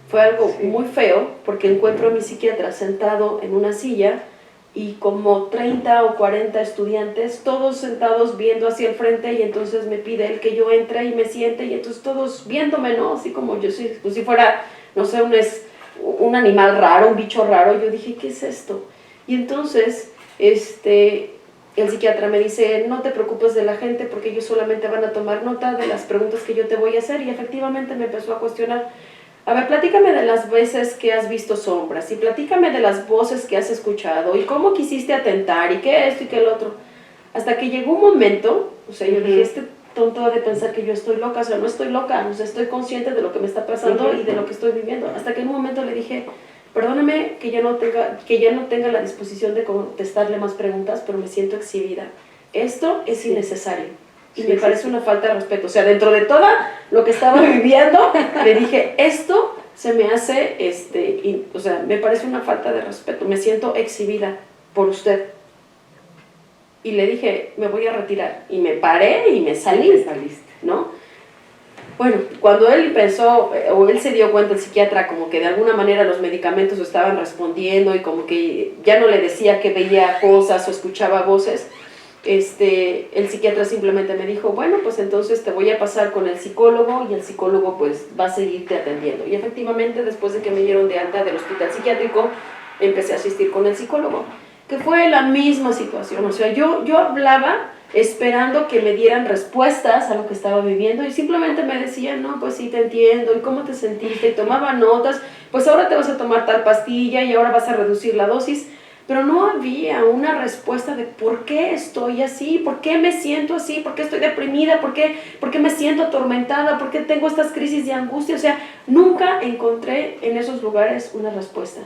[SPEAKER 2] fue algo muy feo, porque encuentro a mi psiquiatra sentado en una silla, y como 30 o 40 estudiantes, todos sentados viendo hacia el frente, y entonces me pide él que yo entre y me siente, y entonces todos viéndome, ¿no? Así como yo, pues si fuera, no sé, un animal raro, un bicho raro. Yo dije, ¿qué es esto? Y entonces el psiquiatra me dice, no te preocupes de la gente, porque ellos solamente van a tomar nota de las preguntas que yo te voy a hacer. Y efectivamente me empezó a cuestionar, a ver, platícame de las veces que has visto sombras, y platícame de las voces que has escuchado, y cómo quisiste atentar, y qué esto y qué el otro. Hasta que llegó un momento, o sea, yo dije, este tonto ha de pensar que yo estoy loca. O sea, no estoy loca, o sea, estoy consciente de lo que me está pasando y de lo que estoy viviendo. Hasta que en un momento le dije, perdóname que ya no tenga la disposición de contestarle más preguntas, pero me siento exhibida. Esto es innecesario. Y me parece una falta de respeto. O sea, dentro de todo lo que estaba viviendo, le dije, esto se me hace, o sea, me parece una falta de respeto. Me siento exhibida por usted. Y le dije, me voy a retirar. Y me paré y me salí, ¿no? Bueno, cuando él pensó, o él se dio cuenta, el psiquiatra, como que de alguna manera los medicamentos estaban respondiendo, y como que ya no le decía que veía cosas o escuchaba voces, el psiquiatra simplemente me dijo, bueno, pues entonces te voy a pasar con el psicólogo, y el psicólogo pues va a seguirte atendiendo. Y efectivamente, después de que me dieron de alta del hospital psiquiátrico, empecé a asistir con el psicólogo, que fue la misma situación. O sea, yo hablaba esperando que me dieran respuestas a lo que estaba viviendo, y simplemente me decían, no, pues sí, te entiendo, y cómo te sentiste, y tomaba notas, pues ahora te vas a tomar tal pastilla, y ahora vas a reducir la dosis. Pero no había una respuesta de por qué estoy así, por qué me siento así, por qué estoy deprimida, por qué me siento atormentada, por qué tengo estas crisis de angustia. O sea, nunca encontré en esos lugares una respuesta.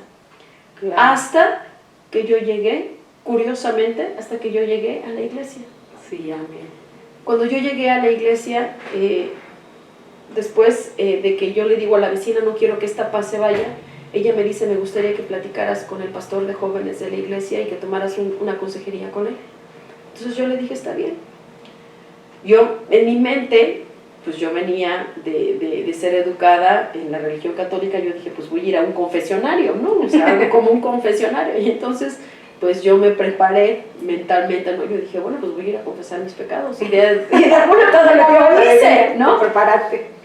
[SPEAKER 2] Claro. Hasta que yo llegué, curiosamente, hasta que yo llegué a la iglesia.
[SPEAKER 1] Sí, amén.
[SPEAKER 2] Cuando yo llegué a la iglesia, después de que yo le digo a la vecina, no quiero que esta paz se vaya, ella me dice, me gustaría que platicaras con el pastor de jóvenes de la iglesia y que tomaras una consejería con él. Entonces yo le dije, está bien. Yo, en mi mente, pues yo venía de ser educada en la religión católica, yo dije, pues voy a ir a un confesionario, ¿no? O sea, algo como un confesionario. Y entonces, pues yo me preparé mentalmente, ¿no? Yo dije, bueno, pues voy a ir a confesar mis pecados. Y de alguna todo lo que yo hice, ¿no?
[SPEAKER 1] Prepárate.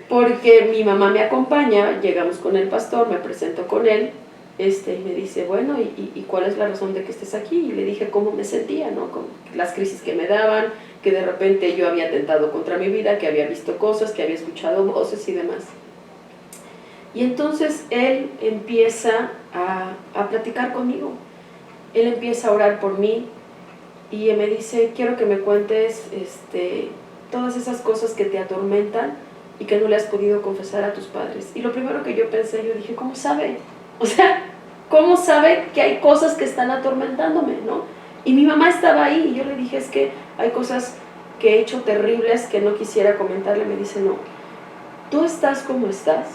[SPEAKER 2] Porque mi mamá me acompaña, llegamos con el pastor, me presento con él, y me dice, bueno, ¿y cuál es la razón de que estés aquí? Y le dije cómo me sentía, ¿no? Con las crisis que me daban, que de repente yo había atentado contra mi vida, que había visto cosas, que había escuchado voces y demás. Y entonces él empieza a platicar conmigo, él empieza a orar por mí, y me dice, quiero que me cuentes todas esas cosas que te atormentan y que no le has podido confesar a tus padres. Y lo primero que yo pensé, yo dije, ¿cómo sabe? O sea, ¿cómo sabe que hay cosas que están atormentándome, no? Y mi mamá estaba ahí, y yo le dije, es que hay cosas que he hecho terribles que no quisiera comentarle. Me dice, no, tú estás como estás,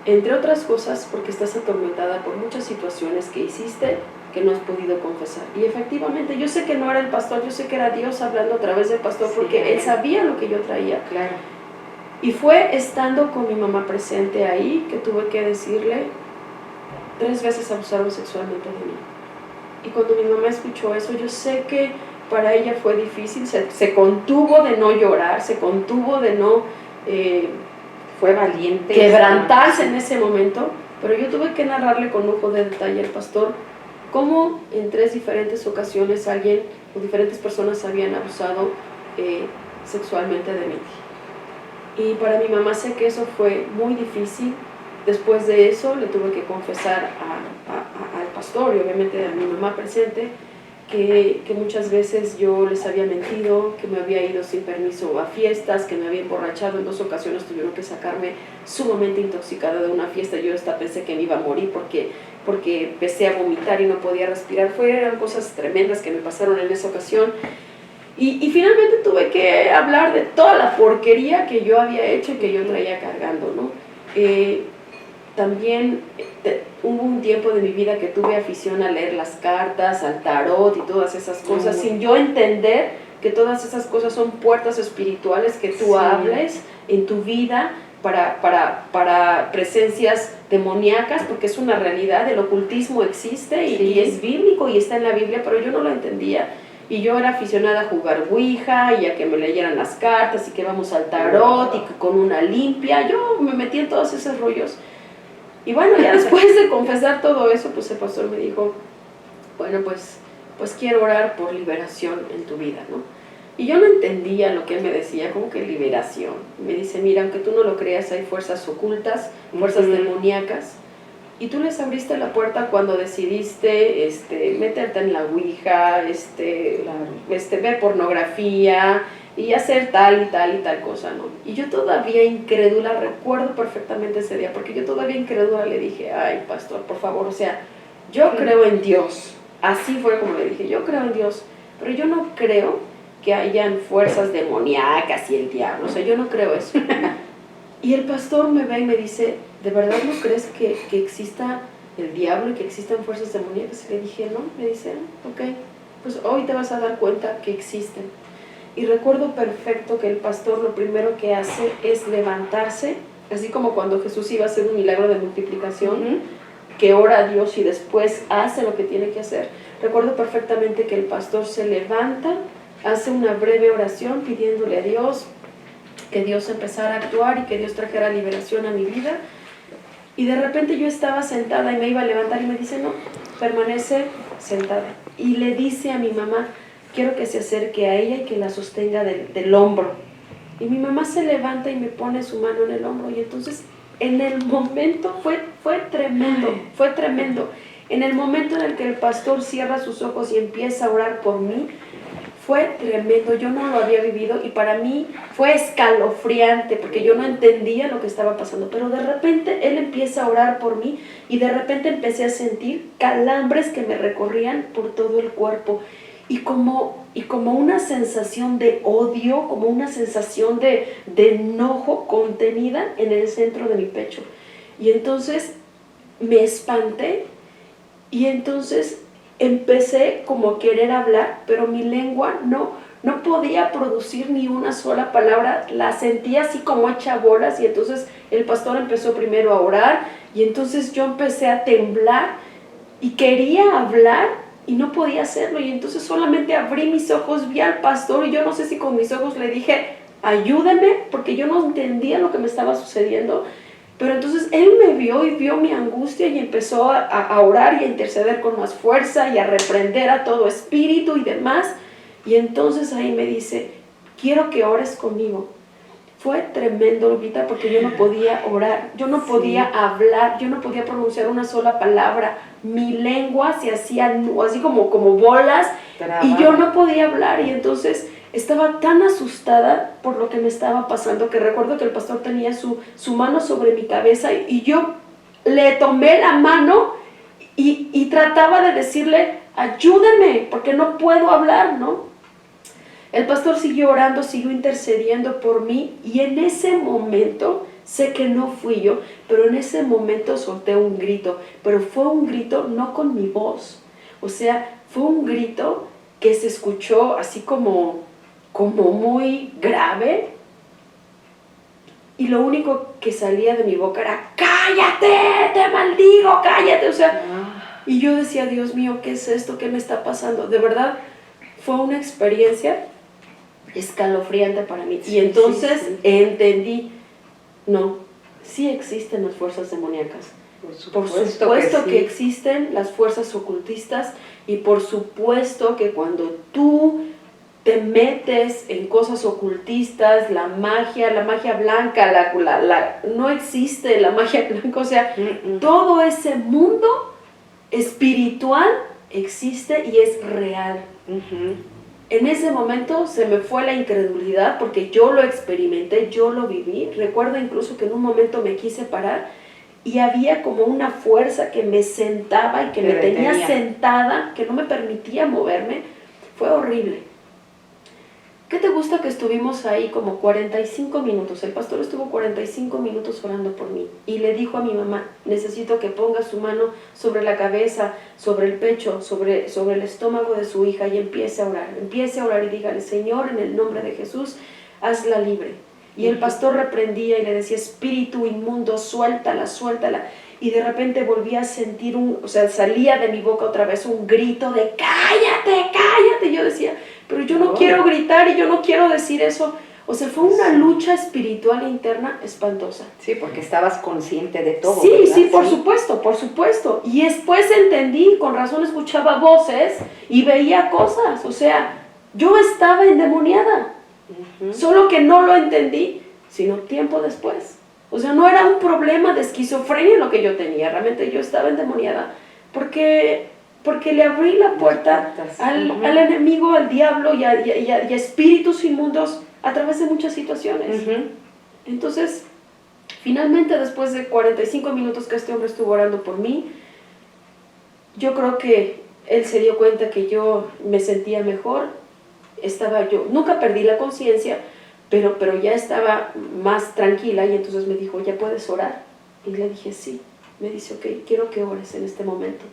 [SPEAKER 2] entre otras cosas, porque estás atormentada por muchas situaciones que hiciste que no has podido confesar. Y efectivamente, yo sé que no era el pastor, yo sé que era Dios hablando a través del pastor, porque Él sabía lo que yo traía.
[SPEAKER 1] Claro.
[SPEAKER 2] Y fue estando con mi mamá presente ahí que tuve que decirle, 3 veces abusaron sexualmente de mí. Y cuando mi mamá escuchó eso, yo sé que para ella fue difícil, se contuvo de no llorar, se contuvo de no
[SPEAKER 1] fue valiente,
[SPEAKER 2] quebrantarse en ese momento, pero yo tuve que narrarle con lujo de detalle al pastor cómo en 3 diferentes ocasiones alguien o diferentes personas habían abusado sexualmente de mí. Y para mi mamá sé que eso fue muy difícil. Después de eso le tuve que confesar al pastor y obviamente a mi mamá presente que muchas veces yo les había mentido, que me había ido sin permiso a fiestas, que me había emborrachado. En 2 ocasiones tuvieron que sacarme sumamente intoxicada de una fiesta. Yo hasta pensé que me iba a morir porque empecé a vomitar y no podía respirar. Fueron cosas tremendas que me pasaron en esa ocasión. Y finalmente tuve que hablar de toda la porquería que yo había hecho y que yo traía cargando, ¿no? También hubo un tiempo de mi vida que tuve afición a leer las cartas, al tarot y todas esas cosas, sin yo entender que todas esas cosas son puertas espirituales que tú hables en tu vida para presencias demoníacas, porque es una realidad, el ocultismo existe y es bíblico y está en la Biblia, pero yo no lo entendía. Y yo era aficionada a jugar Ouija y a que me leyeran las cartas y que vamos al tarot y que con una limpia. Yo me metí en todos esos rollos. Y bueno, ya después de confesar todo eso, pues el pastor me dijo, bueno, pues quiero orar por liberación en tu vida, ¿no? Y yo no entendía lo que él me decía, como que liberación. Me dice, mira, aunque tú no lo creas, hay fuerzas ocultas, fuerzas demoníacas. Y tú les abriste la puerta cuando decidiste meterte en la Ouija, ver pornografía y hacer tal y tal y tal cosa, ¿no? Y yo todavía incrédula, recuerdo perfectamente ese día, porque yo todavía incrédula le dije, ay, pastor, por favor, o sea, yo creo en Dios. Así fue como le dije, yo creo en Dios, pero yo no creo que hayan fuerzas demoníacas y el diablo, o sea, yo no creo eso. Y el pastor me ve y me dice, ¿de verdad no crees que exista el diablo y que existan fuerzas demoníacas? Y le dije, no. Me dice, ok, pues hoy te vas a dar cuenta que existen. Y recuerdo perfecto que el pastor lo primero que hace es levantarse, así como cuando Jesús iba a hacer un milagro de multiplicación, que ora a Dios y después hace lo que tiene que hacer. Recuerdo perfectamente que el pastor se levanta, hace una breve oración pidiéndole a Dios que Dios empezara a actuar y que Dios trajera liberación a mi vida. Y de repente yo estaba sentada y me iba a levantar y me dice, no, permanece sentada. Y le dice a mi mamá, quiero que se acerque a ella y que la sostenga del hombro. Y mi mamá se levanta y me pone su mano en el hombro. Y entonces en el momento fue tremendo. En el momento en el que el pastor cierra sus ojos y empieza a orar por mí, fue tremendo, yo no lo había vivido y para mí fue escalofriante porque yo no entendía lo que estaba pasando, pero de repente él empieza a orar por mí y de repente empecé a sentir calambres que me recorrían por todo el cuerpo y como una sensación de odio, como una sensación de enojo contenida en el centro de mi pecho. Y entonces me espanté y entonces empecé como a querer hablar, pero mi lengua no podía producir ni una sola palabra, la sentía así como hecha bolas y entonces el pastor empezó primero a orar y entonces yo empecé a temblar y quería hablar y no podía hacerlo y entonces solamente abrí mis ojos, vi al pastor y yo no sé si con mis ojos le dije, ayúdame, porque yo no entendía lo que me estaba sucediendo. Pero entonces él me vio y vio mi angustia y empezó a orar y a interceder con más fuerza y a reprender a todo espíritu y demás. Y entonces ahí me dice, quiero que ores conmigo. Fue tremendo, Lupita, porque yo no podía orar, yo no podía hablar, yo no podía pronunciar una sola palabra. Mi lengua se hacía así como bolas y yo no podía hablar. Y entonces estaba tan asustada por lo que me estaba pasando que recuerdo que el pastor tenía su mano sobre mi cabeza y yo le tomé la mano y trataba de decirle, ayúdame, porque no puedo hablar, ¿no? El pastor siguió orando, siguió intercediendo por mí y en ese momento, sé que no fui yo, pero en ese momento solté un grito, pero fue un grito no con mi voz, O sea, fue un grito que se escuchó así como muy grave, y lo único que salía de mi boca era ¡cállate! ¡Te maldigo! ¡Cállate! O sea, y yo decía, Dios mío, ¿qué es esto? ¿Qué me está pasando? De verdad, fue una experiencia escalofriante para mí.
[SPEAKER 1] Sí,
[SPEAKER 2] y entonces
[SPEAKER 1] sí.
[SPEAKER 2] entendí, no, sí existen las fuerzas demoníacas. Por supuesto que existen las fuerzas ocultistas, y por supuesto que cuando tú te metes en cosas ocultistas, la magia blanca, no existe la magia blanca, o sea, todo ese mundo espiritual existe y es real. En ese momento se me fue la incredulidad porque yo lo experimenté, yo lo viví. Recuerdo incluso que en un momento me quise parar y había como una fuerza que me sentaba y que me tenía sentada, que no me permitía moverme. Fue horrible. ¿Qué te gusta que estuvimos ahí como 45 minutos? El pastor estuvo 45 minutos orando por mí y le dijo a mi mamá, necesito que ponga su mano sobre la cabeza, sobre el pecho, sobre el estómago de su hija y empiece a orar y dígale, Señor, en el nombre de Jesús, hazla libre. Y el pastor reprendía y le decía, espíritu inmundo, suéltala, suéltala. Y de repente volví a sentir salía de mi boca otra vez un grito de cállate, cállate. Yo decía, pero yo no quiero gritar y yo no quiero decir eso. O sea, fue una lucha espiritual interna espantosa.
[SPEAKER 1] Sí, porque estabas consciente de todo.
[SPEAKER 2] Sí,
[SPEAKER 1] ¿verdad?
[SPEAKER 2] sí, por supuesto, por supuesto. Y después entendí, con razón escuchaba voces y veía cosas. O sea, yo estaba endemoniada. Solo que no lo entendí, sino tiempo después. O sea, no era un problema de esquizofrenia lo que yo tenía, realmente yo estaba endemoniada, porque le abrí la puerta al enemigo, al diablo y a espíritus inmundos a través de muchas situaciones. Entonces, finalmente, después de 45 minutos que este hombre estuvo orando por mí, yo creo que él se dio cuenta que yo me sentía mejor. Nunca perdí la conciencia, pero ya estaba más tranquila, y entonces me dijo, ¿ya puedes orar? Y le dije, sí. Me dice, ok, quiero que ores en este momento.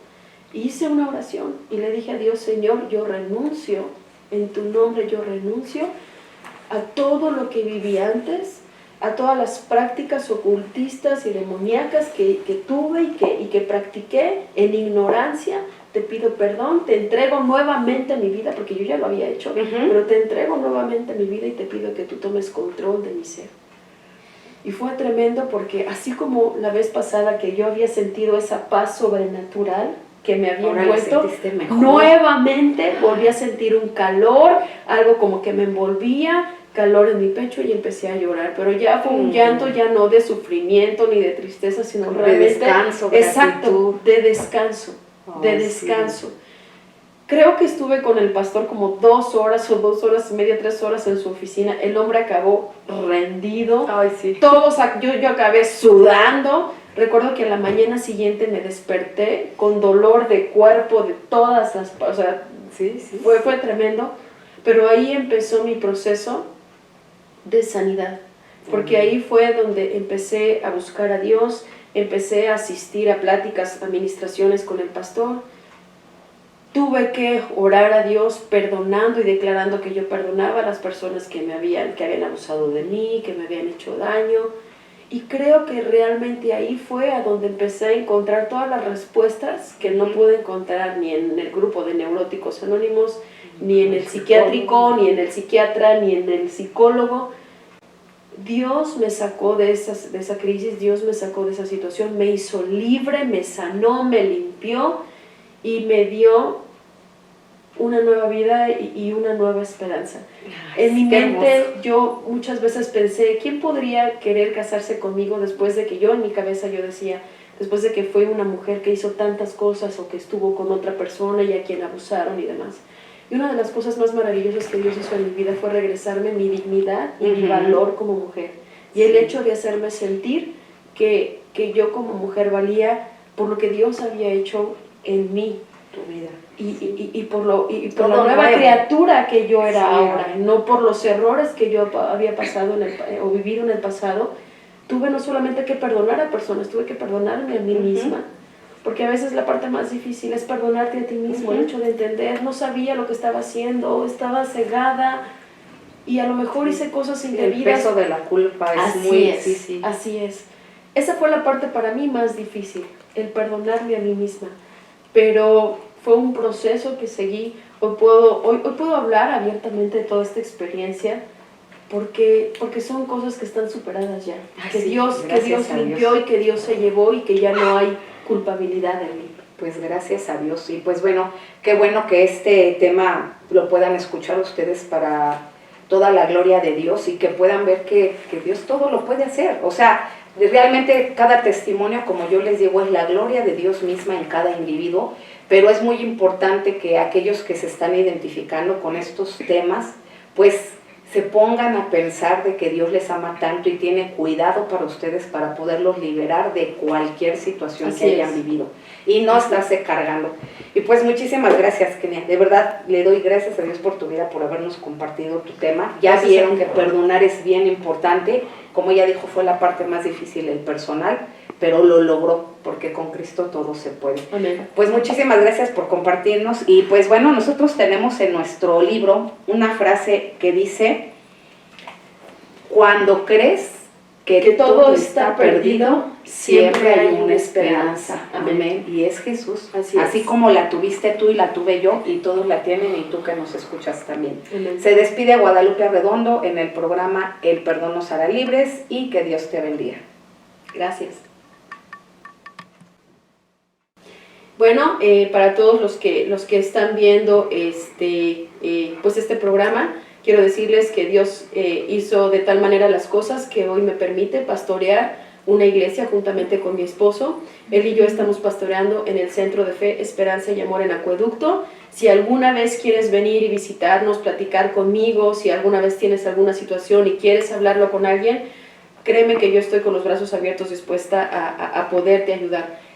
[SPEAKER 2] Y hice una oración y le dije a Dios, Señor, yo renuncio, en tu nombre yo renuncio a todo lo que viví antes, a todas las prácticas ocultistas y demoníacas que tuve y que practiqué en ignorancia. Te pido perdón, te entrego nuevamente mi vida, porque yo ya lo había hecho, pero te entrego nuevamente mi vida y te pido que tú tomes control de mi ser. Y fue tremendo porque así como la vez pasada que yo había sentido esa paz sobrenatural que me había envuelto, nuevamente volví a sentir un calor, algo como que me envolvía, calor en mi pecho, y empecé a llorar, pero ya fue un llanto ya no de sufrimiento ni de tristeza, sino como realmente
[SPEAKER 1] de descanso,
[SPEAKER 2] exacto, de descanso. De descanso. Sí. Creo que estuve con el pastor como 2 horas o 2 horas y media, 3 horas en su oficina. El hombre acabó rendido.
[SPEAKER 1] Ay, sí.
[SPEAKER 2] Yo acabé sudando. Recuerdo que a la mañana siguiente me desperté con dolor de cuerpo, de todas las... O sea, fue tremendo. Pero ahí empezó mi proceso de sanidad. Porque ahí fue donde empecé a buscar a Dios. Empecé a asistir a pláticas, administraciones con el pastor. Tuve que orar a Dios perdonando y declarando que yo perdonaba a las personas que habían abusado de mí, que me habían hecho daño. Y creo que realmente ahí fue a donde empecé a encontrar todas las respuestas que no pude encontrar ni en el grupo de Neuróticos Anónimos, ni en el psiquiátrico, ni en el psiquiatra, ni en el psicólogo. Dios me sacó de esa crisis, Dios me sacó de esa situación, me hizo libre, me sanó, me limpió y me dio una nueva vida y una nueva esperanza. En mi mente yo muchas veces pensé, ¿quién podría querer casarse conmigo después de que en mi cabeza yo decía, después de que fue una mujer que hizo tantas cosas o que estuvo con otra persona y a quien abusaron y demás? Y una de las cosas más maravillosas que Dios hizo en mi vida fue regresarme mi dignidad y mi valor como mujer. Y el hecho de hacerme sentir que yo como mujer valía por lo que Dios había hecho en mí.
[SPEAKER 1] Tu vida.
[SPEAKER 2] Y por la nueva criatura que yo era ahora, no por los errores que yo había pasado o vivido en el pasado. Tuve no solamente que perdonar a personas, tuve que perdonarme a mí misma, porque a veces la parte más difícil es perdonarte a ti mismo, el hecho de entender, no sabía lo que estaba haciendo, estaba cegada y a lo mejor hice cosas indebidas.
[SPEAKER 1] El peso de la culpa es muy difícil.
[SPEAKER 2] Así es. Esa fue la parte para mí más difícil, el perdonarme a mí misma, pero fue un proceso que seguí. Hoy puedo hablar abiertamente de toda esta experiencia porque son cosas que están superadas ya, que Dios limpió y que Dios se llevó y que ya no hay culpabilidad en mí.
[SPEAKER 1] Pues gracias a Dios. Y pues bueno, qué bueno que este tema lo puedan escuchar ustedes para toda la gloria de Dios y que puedan ver que Dios todo lo puede hacer. O sea, realmente cada testimonio, como yo les digo, es la gloria de Dios misma en cada individuo, pero es muy importante que aquellos que se están identificando con estos temas, pues se pongan a pensar de que Dios les ama tanto y tiene cuidado para ustedes para poderlos liberar de cualquier situación que hayan vivido y no estarse cargando. Y pues muchísimas gracias, Kenia. De verdad le doy gracias a Dios por tu vida, por habernos compartido tu tema. Ya vieron que perdonar es bien importante. Como ella dijo, fue la parte más difícil, el personal, pero lo logró porque con Cristo todo se puede.
[SPEAKER 2] Amén.
[SPEAKER 1] Pues muchísimas gracias por compartirnos. Y pues bueno, nosotros tenemos en nuestro libro una frase que dice: cuando crees que todo está perdido, siempre hay una esperanza. Amén. Y es Jesús. Así como la tuviste tú y la tuve yo, y todos la tienen, y tú que nos escuchas también.
[SPEAKER 2] Amén.
[SPEAKER 1] Se despide Guadalupe Arredondo en el programa El Perdón nos hará libres, y que Dios te bendiga.
[SPEAKER 2] Gracias. Bueno, para todos los que están viendo pues este programa, quiero decirles que Dios hizo de tal manera las cosas que hoy me permite pastorear una iglesia juntamente con mi esposo. Él y yo estamos pastoreando en el Centro de Fe, Esperanza y Amor en Acueducto. Si alguna vez quieres venir y visitarnos, platicar conmigo, si alguna vez tienes alguna situación y quieres hablarlo con alguien, créeme que yo estoy con los brazos abiertos, dispuesta a poderte ayudar.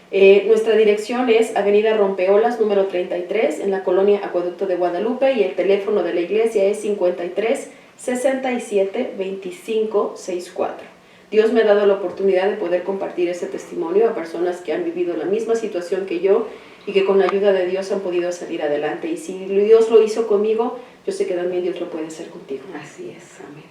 [SPEAKER 2] Nuestra dirección es Avenida Rompeolas, número 33, en la colonia Acueducto de Guadalupe, y el teléfono de la iglesia es 53 67 25 64. Dios me ha dado la oportunidad de poder compartir ese testimonio a personas que han vivido la misma situación que yo y que con la ayuda de Dios han podido salir adelante. Y si Dios lo hizo conmigo, yo sé que también Dios lo puede hacer contigo.
[SPEAKER 1] Así es, amén.